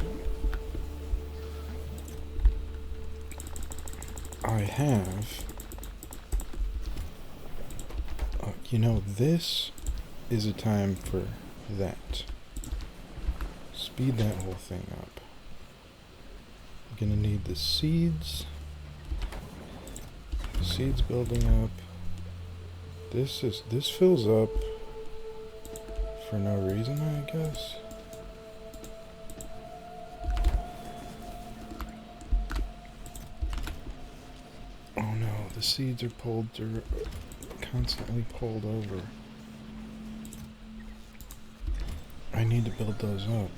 I have... you know, this is a time for that. Speed that whole thing up. I'm gonna need the seeds. Seeds building up. This fills up for no reason, I guess. Oh no, the seeds are constantly pulled over. I need to build those up.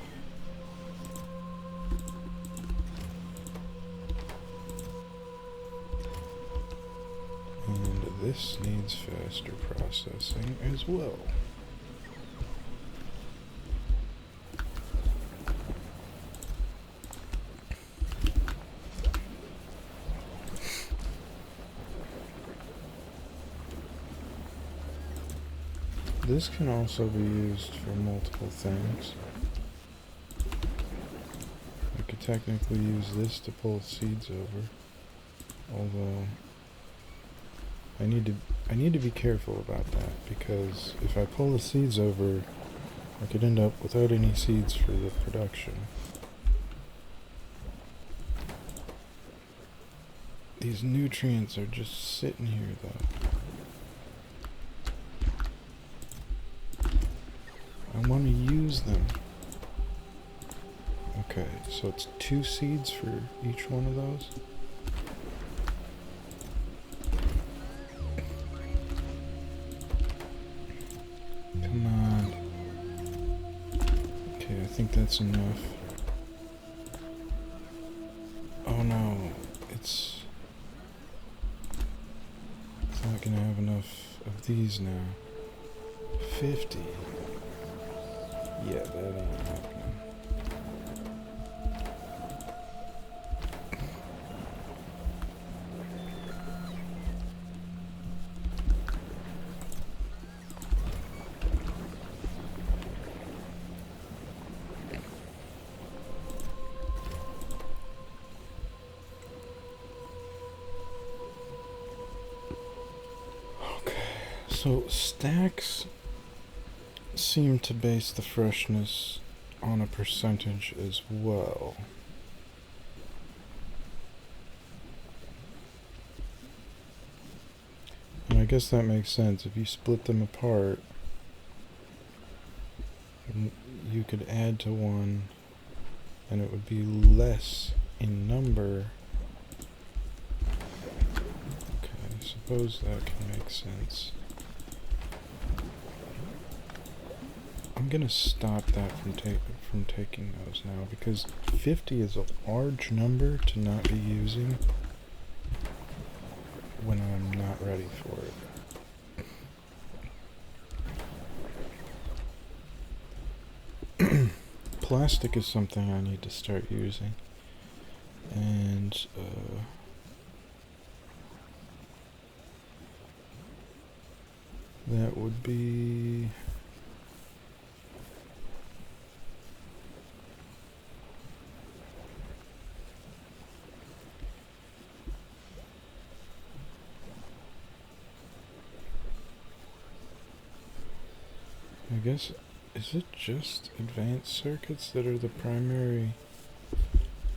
And this needs faster processing as well. This can also be used for multiple things. I could technically use this to pull seeds over, although I need to be careful about that, because if I pull the seeds over, I could end up without any seeds for the production. These nutrients are just sitting here though. I want to use them. Okay, so it's 2 seeds for each one of those. Come on. Okay, I think that's enough. Oh no, it's not gonna have enough of these now. 50. Yeah, that ain't happening. Okay, so stacks seem to base the freshness on a percentage as well. And I guess that makes sense. If you split them apart, you could add to one and it would be less in number. Okay, I suppose that can make sense. I'm gonna stop that from taking those now, because 50 is a large number to not be using when I'm not ready for it. Plastic is something I need to start using, and that would be... I guess, is it just advanced circuits that are the primary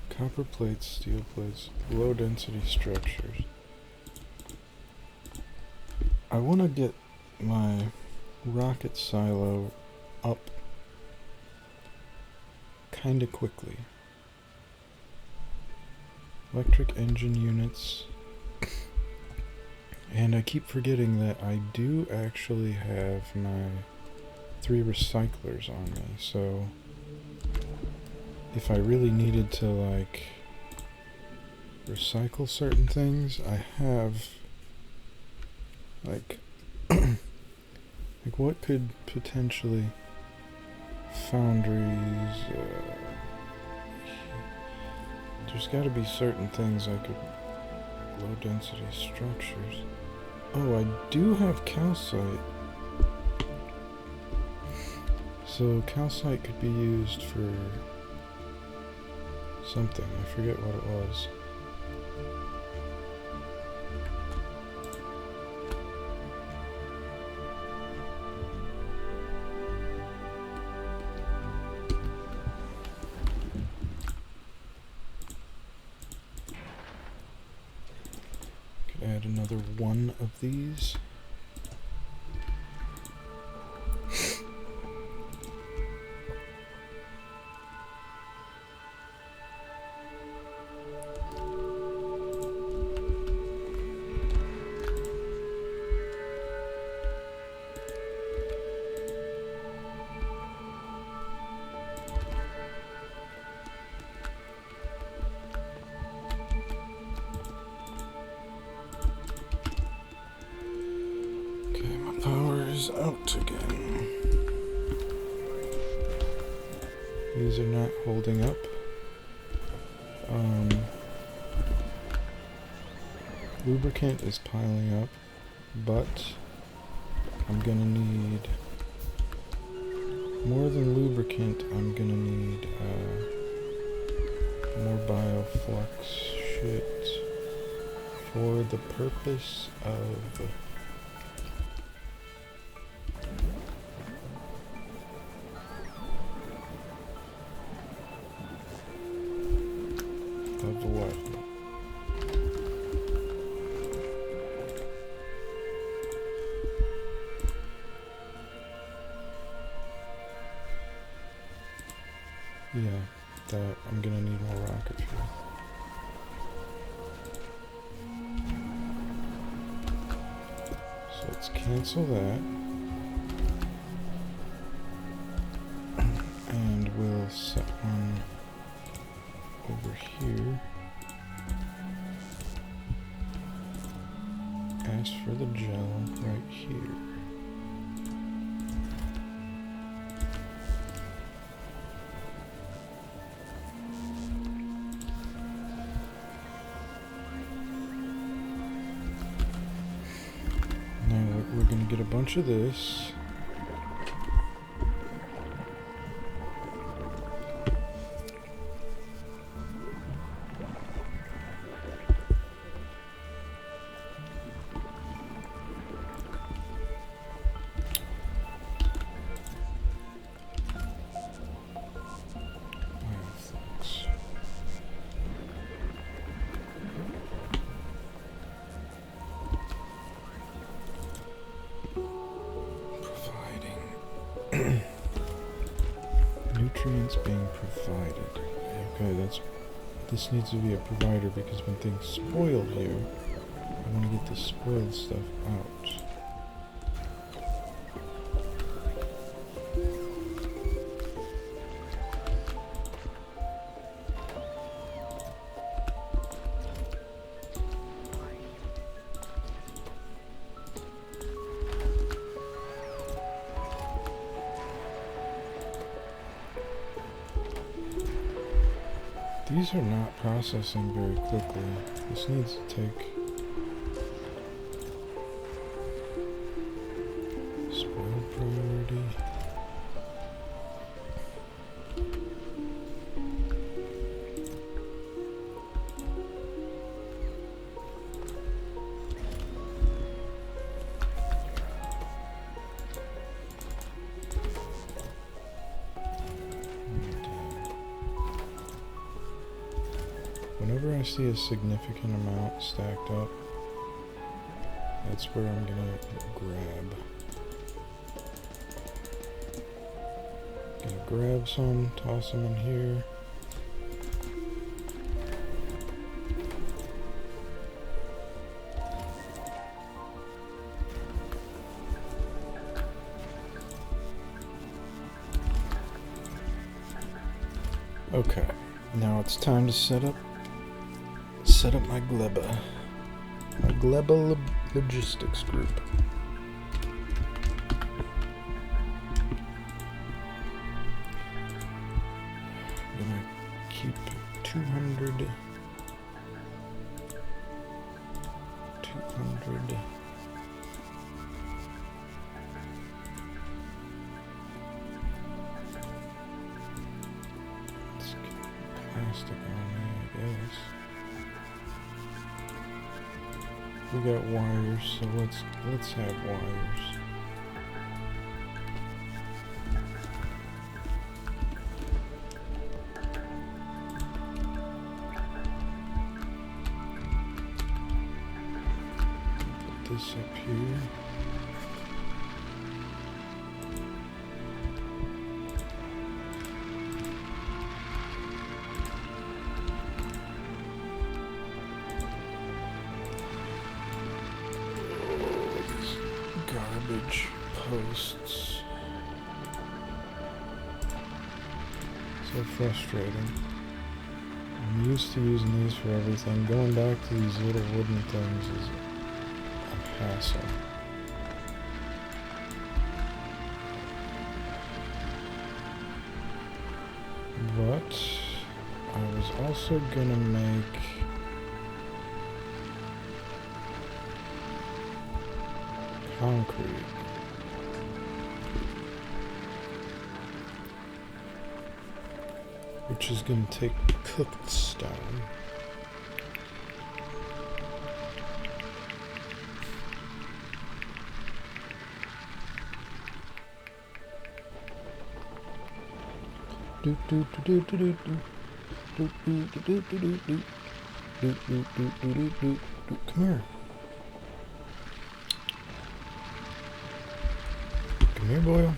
copper plates, steel plates, low density structures? I want to get my rocket silo up kinda quickly. Electric engine units. And I keep forgetting that I do actually have my 3 recyclers on me, so if I really needed to, like, recycle certain things, I have, like, like what could potentially foundries, there's gotta be certain things I could, low density structures. Oh, I do have calcite. So calcite could be used for something. I forget what it was. Could add another one of these. Out again. These are not holding up. Lubricant is piling up, but I'm gonna need more than lubricant. I'm gonna need more bioflux shit for the purpose of what? Yeah, that I'm gonna need more rocket fuel. So let's cancel that. And we'll set one over here. Ask for the gel right here. Now we're going to get a bunch of this. Nutrients being provided. Okay, this needs to be a provider because when things spoil here, I want to get the spoiled stuff out. These are not processing very quickly. This needs to take spoil priority. whenever I see a significant amount stacked up, that's where I'm gonna grab. Gonna grab some, toss them in here. Okay, now it's time to set up my Gleba. My Gleba logistics group. I'm gonna keep 200. Let's get plastic on me, I guess. We got wires, so let's have wires. Put this up here. Garbage posts. So frustrating. I'm used to using these for everything. Going back to these little wooden things is a hassle. But I was also gonna make concrete. Which is going to take cooked stone. Come here. Come here, boy.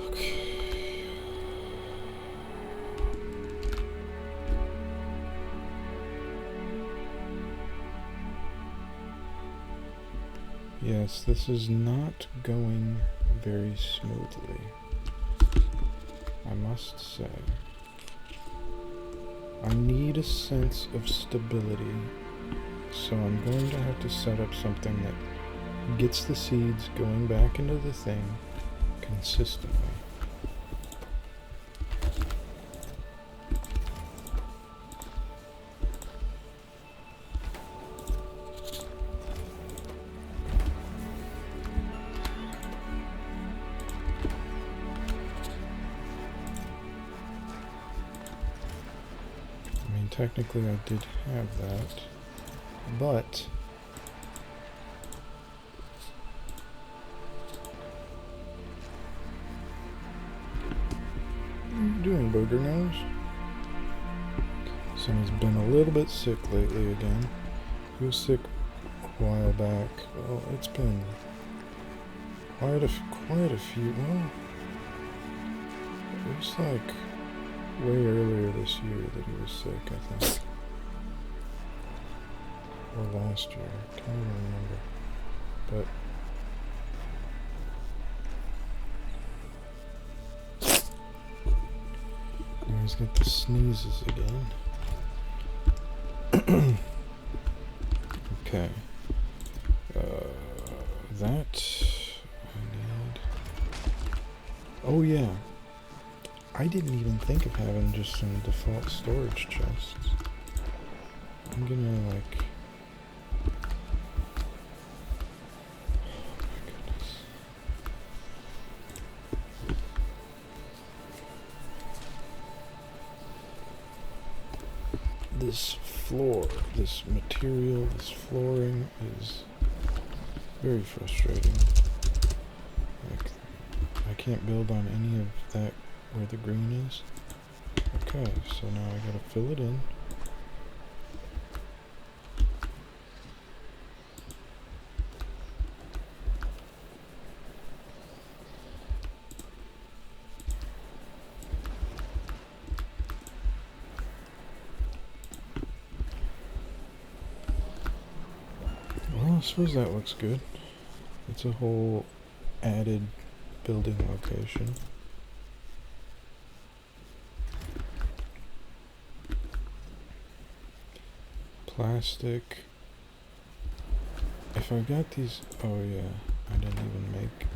Okay. Yes, this is not going very smoothly, I must say. I need a sense of stability. So I'm going to have to set up something that gets the seeds going back into the thing consistently. I mean, technically I did have that. But what are you doing, Booger Nose? Sonny's been a little bit sick lately again. He was sick a while back. Well, it's been quite a few. Well, it was like way earlier this year that he was sick, I think. Or last year, I can't even remember. But now he's got the sneezes again. Okay. That I need. Oh yeah. I didn't even think of having just some default storage chests. I'm gonna like. This floor, this material, this flooring is very frustrating. Like, I can't build on any of that where the green is. Okay, so now I gotta fill it in. Well, I suppose that looks good. It's a whole added building location. Plastic. If I got these, oh yeah, I didn't even make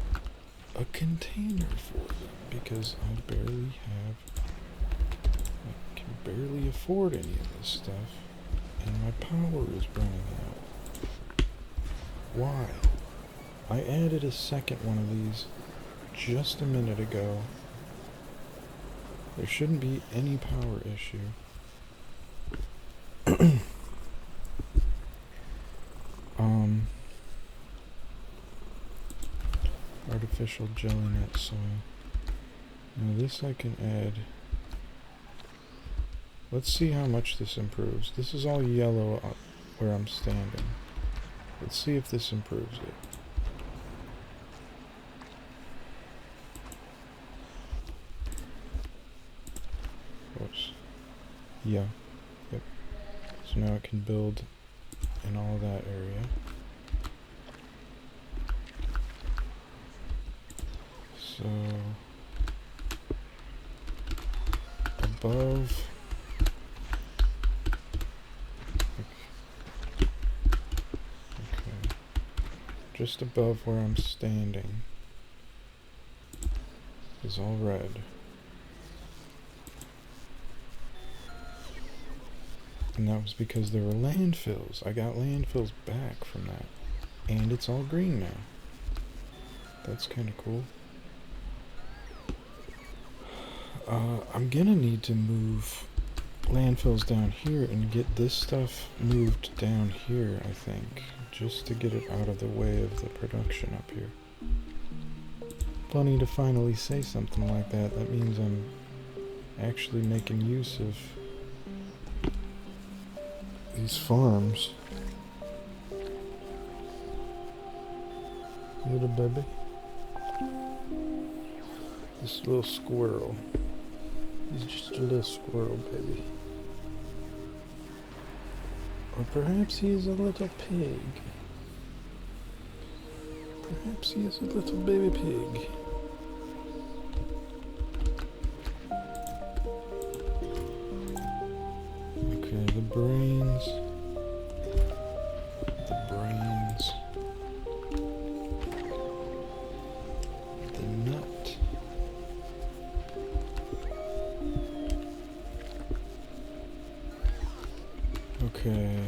a container for them because I can barely afford any of this stuff, and my power is running out. Why? I added a second one of these just a minute ago. There shouldn't be any power issue. Artificial jelly net soil. Now this I can add. Let's see how much this improves. This is all yellow where I'm standing. Let's see if this improves it. Whoops. Yeah. Yep. So now it can build in all that area. So above. Okay. Just above where I'm standing is all red. And that was because there were landfills. I got landfills back from that. And it's all green now. That's kind of cool. I'm gonna need to move landfills down here and get this stuff moved down here, I think. Just to get it out of the way of the production up here. Funny to finally say something like that. That means I'm actually making use of these farms. Little baby. This little squirrel. He's just a little squirrel baby. Or perhaps he is a little pig. Perhaps he is a little baby pig. Okay, the brains. The brains. The nut. Okay.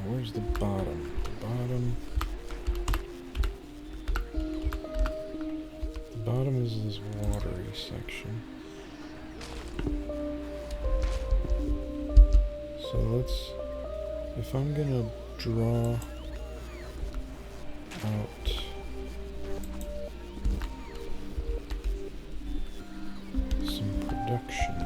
Where's the bottom? The bottom is this watery section. So let's, if I'm gonna draw out some production.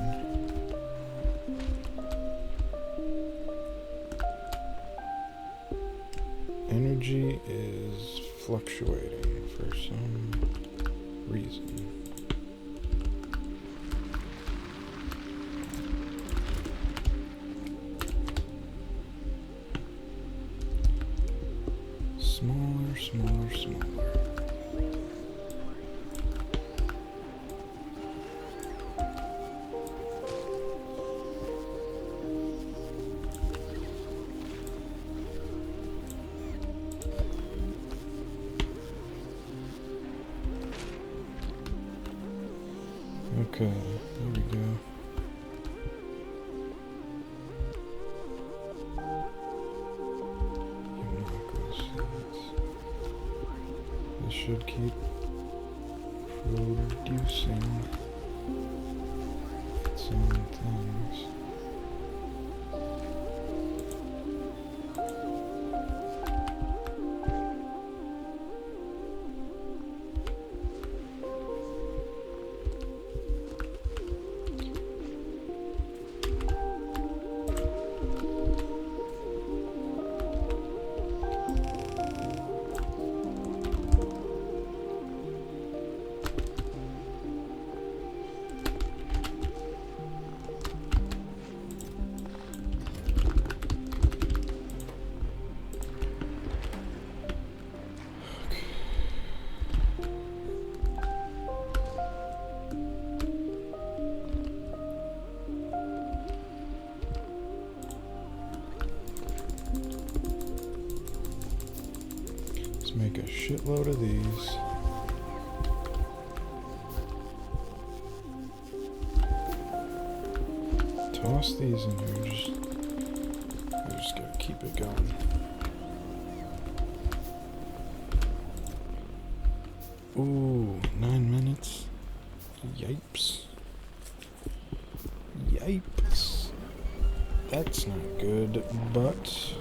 Energy is fluctuating for some reason. Smaller, smaller, smaller. Okay, there we go. This should keep producing its own things. make a shitload of these. Toss these in here. I just gotta keep it going. Ooh, 9 minutes. Yipes. Yipes. That's not good, but...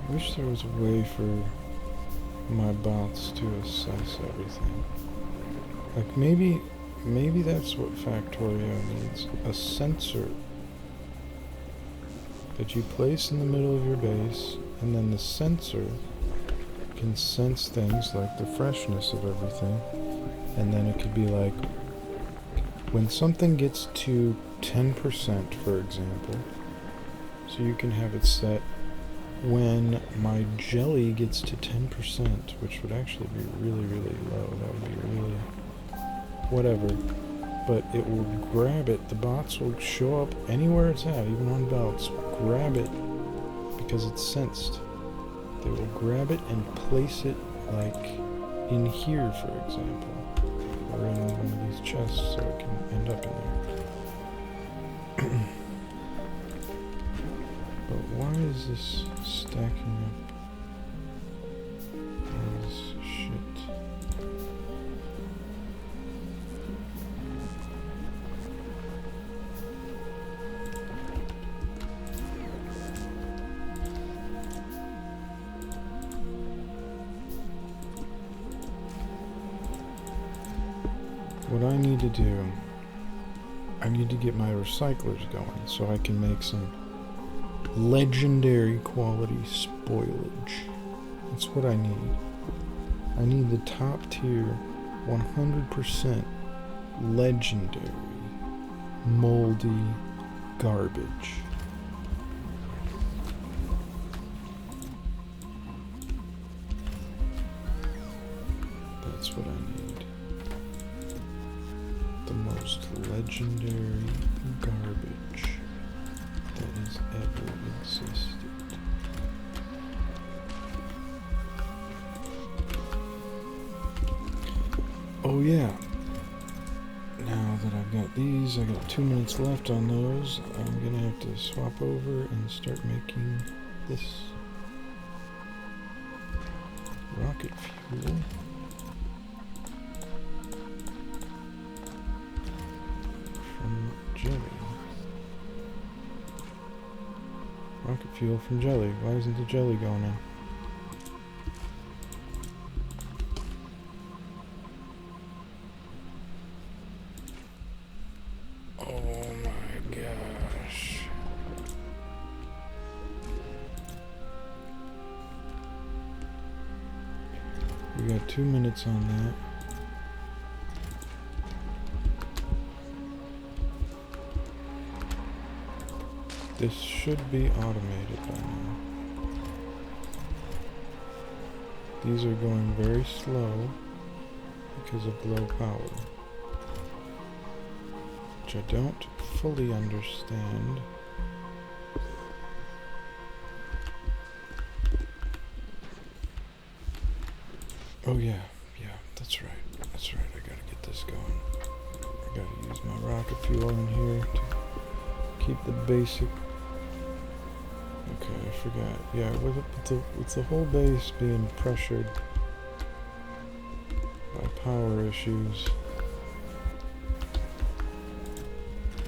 I wish there was a way for my bots to assess everything. Like maybe that's what Factorio needs. A sensor that you place in the middle of your base, and then the sensor can sense things like the freshness of everything. And then it could be like, when something gets to 10%, for example, so you can have it set when my jelly gets to 10%, which would actually be really, really low. That would be really... whatever. But it will grab it. The bots will show up anywhere it's at, even on belts. Grab it because it's sensed. They will grab it and place it like in here, for example. Or in one of these chests so it can end up in there. But why is this stacking up all this shit? What I need to do, I need to get my recyclers going so I can make some legendary quality spoilage. That's what I need. I need the top tier 100% legendary moldy garbage. That's what I need. The most legendary garbage that has ever existed. Oh yeah. Now that I've got these, I got 2 minutes left on those. I'm gonna have to swap over and start making this rocket fuel. From jelly. Rocket fuel from jelly. Why isn't the jelly going in? Oh my gosh. We got 2 minutes on that. This should be automated by now. These are going very slow because of low power, which I don't fully understand. Oh yeah, that's right. I gotta get this going. I gotta use my rocket fuel in here to keep the basic... Okay, I forgot. Yeah, with the whole base being pressured by power issues, I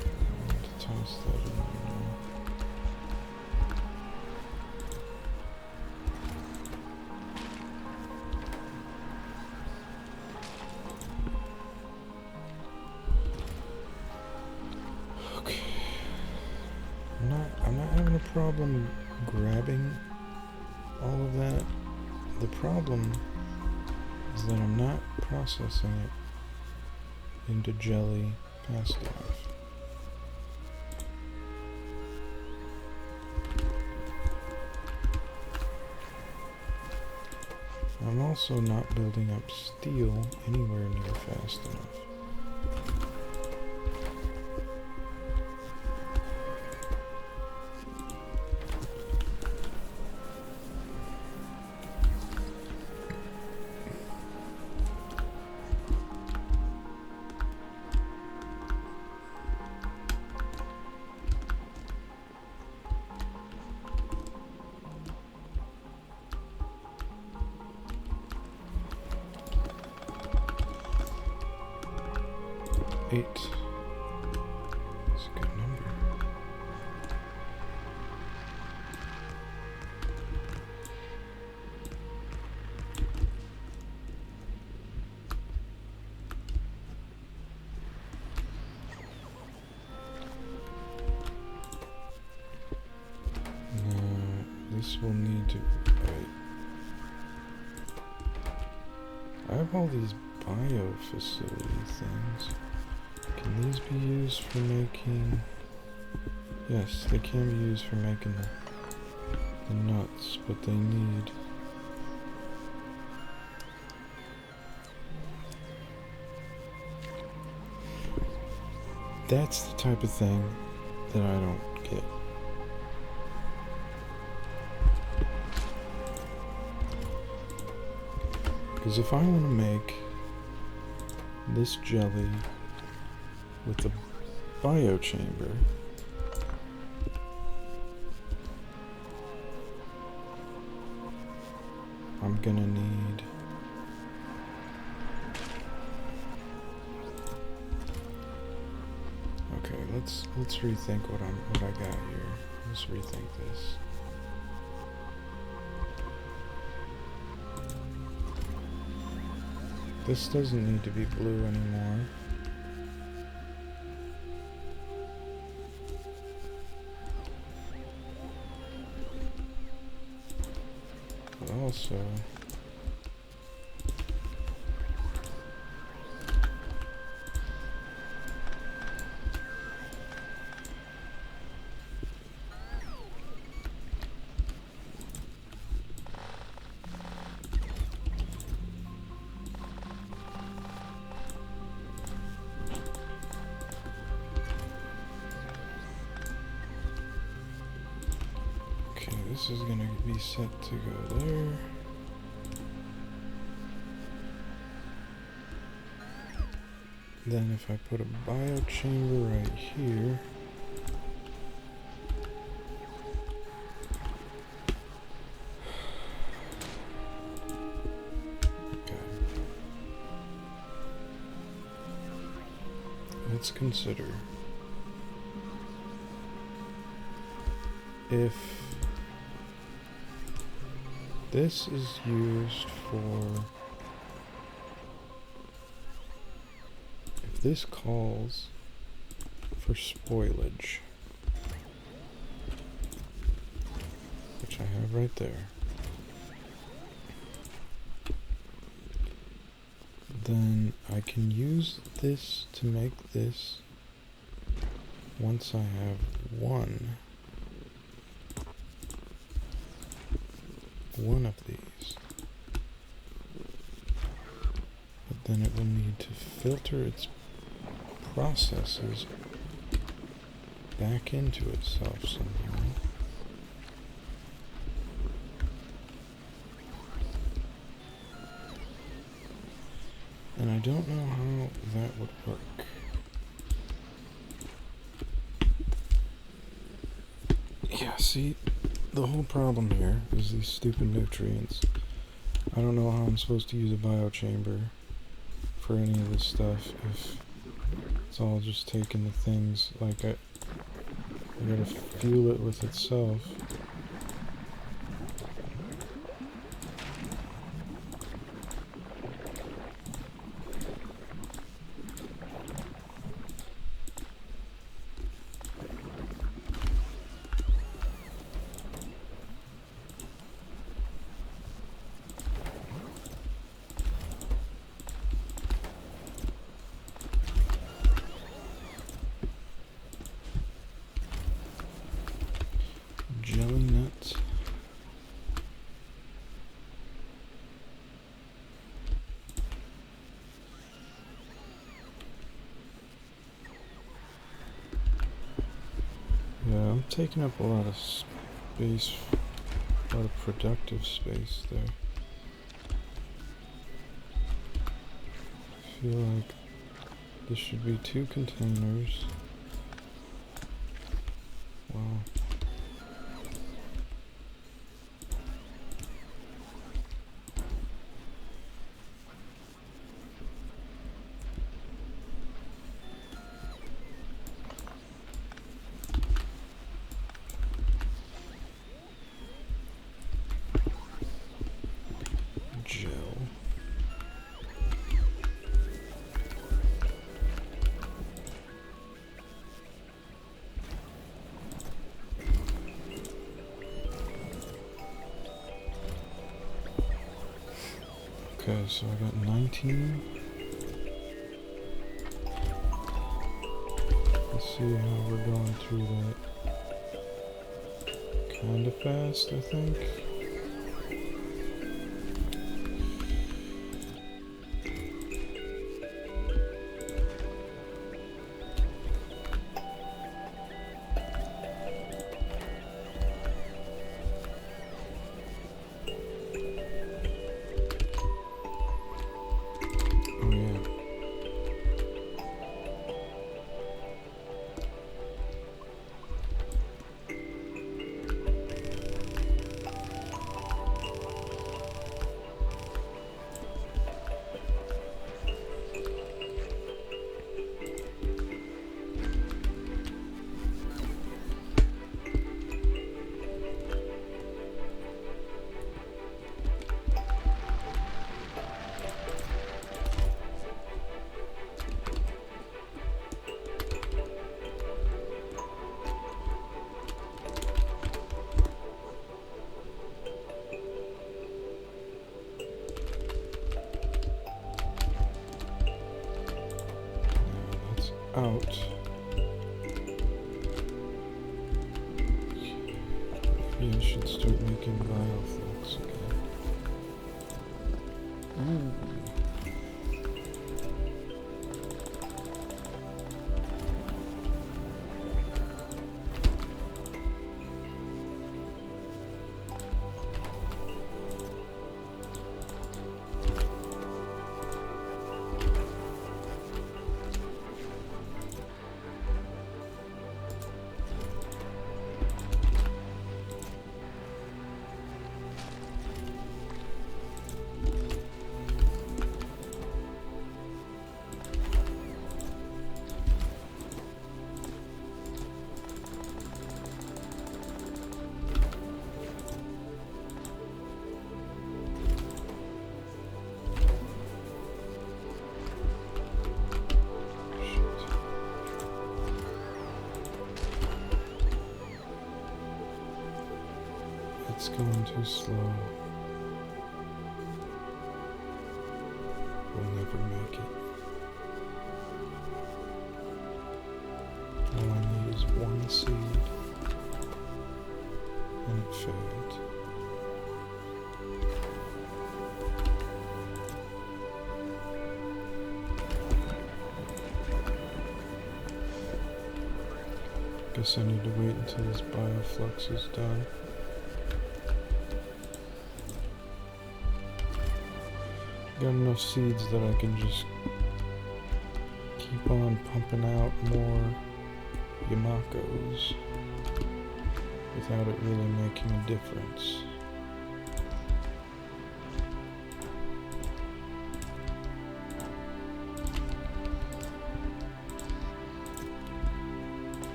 want to toss that in there now. Okay. I'm not having a problem grabbing all of that. The problem is that I'm not processing it into jelly fast enough. I'm also not building up steel anywhere near fast enough. Eight. That's a good number. Now, this will need to... Right. I have all these bio facility things. Can these be used for making... Yes, they can be used for making the nuts, but they need... That's the type of thing that I don't get. Because if I want to make this jelly with the biochamber, I'm gonna need let's rethink what I got here. Let's rethink this. This doesn't need to be blue anymore. But also, this is going to be set to go there. Then if I put a biochamber right here, okay. Let's consider if this is used for, if this calls for spoilage, which I have right there, then I can use this to make this once I have one of these. But then it will need to filter its processes back into itself somehow. And I don't know how that would work. Yeah, see, the whole problem here is these stupid nutrients. I don't know how I'm supposed to use a biochamber for any of this stuff if it's all just taking the things, like I gotta fuel it with itself. Jelly taking up a lot of space, a lot of productive space there. I feel like this should be 2 containers. Wow. Gel. Okay, so I got 19. Let's see how we're going through that. Kinda fast, I think. Oh yeah. Out. Maybe I should start making bioflux again. Ooh. It's going too slow. We'll never make it. All I need is 1 seed. And it failed. Guess I need to wait until this bioflux is done. Got enough seeds that I can just keep on pumping out more Yamakos without it really making a difference.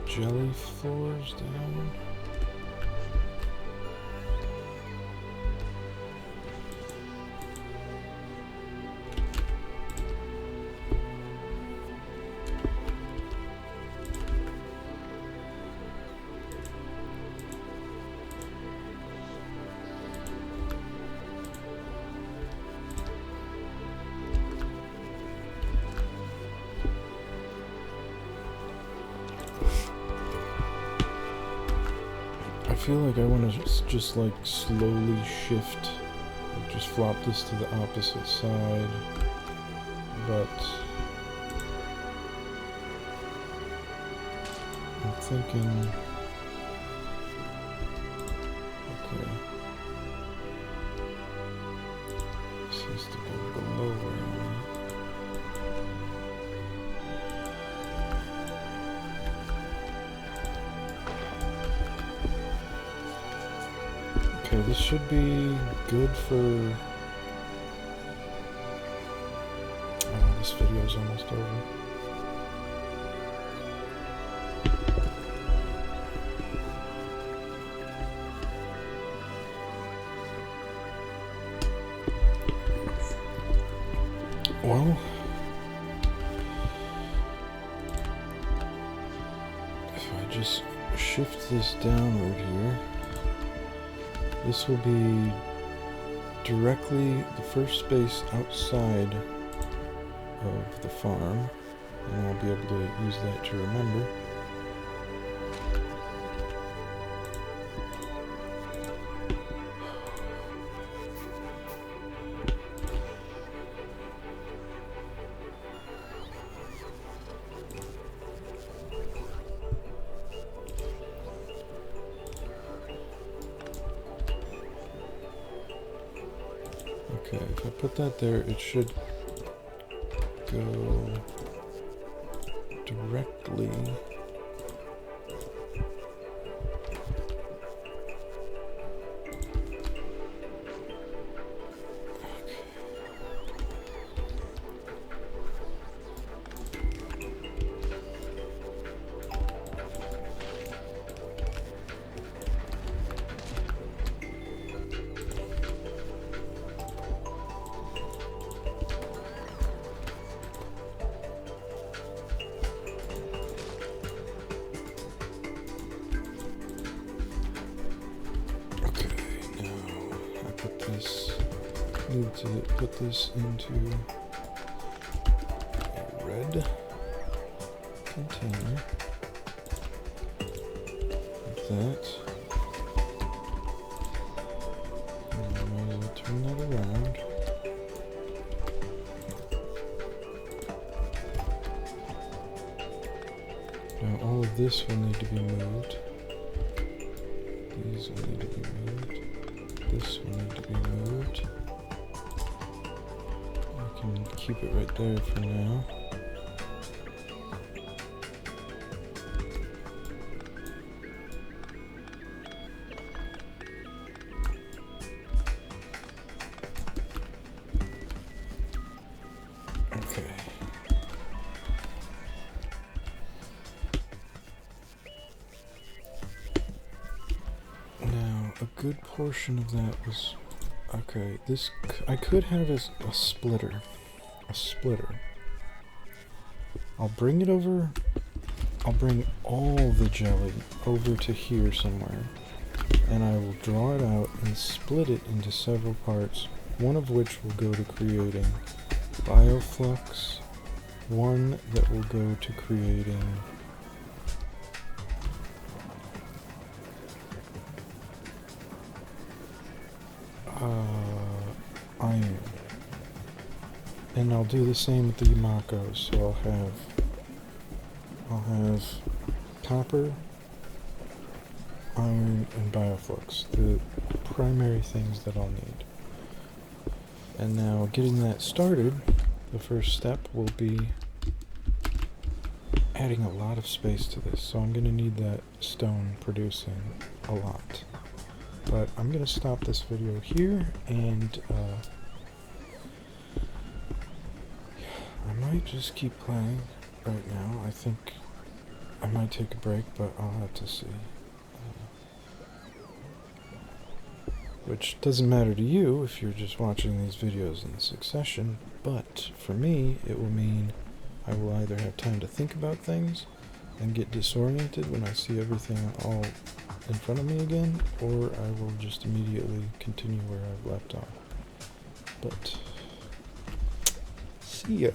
Jelly floors down. I feel like I want to just like slowly shift I'll just flop this to the opposite side, but I'm thinking, okay, this has to go below where I'm at. Okay, this should be good for... Oh, this video is almost over. Well, if I just shift this downward here, this will be directly the first space outside of the farm, and I'll be able to use that to remember. Okay, if I put that there, it should go directly. Need to put this into a red container, like that. And I might as well turn that around. Now all of this will need to be moved. These will need to be moved. This will need to be moved. Can keep it right there for now. Okay. Now, a good portion of that was... Okay, this... I could have a splitter. A splitter. I'll bring it over... I'll bring all the jelly over to here somewhere. And I will draw it out and split it into several parts. One of which will go to creating bioflux. One that will go to creating... iron. And I'll do the same with the Yamakos, so I'll have copper, iron, and bioflux, the primary things that I'll need. And now getting that started, the first step will be adding a lot of space to this, so I'm going to need that stone producing a lot. But I'm going to stop this video here, and I might just keep playing right now. I think I might take a break, but I'll have to see. Which doesn't matter to you if you're just watching these videos in succession, but for me, it will mean I will either have time to think about things and get disoriented when I see everything all in front of me again, or I will just immediately continue where I've left off. But, see ya.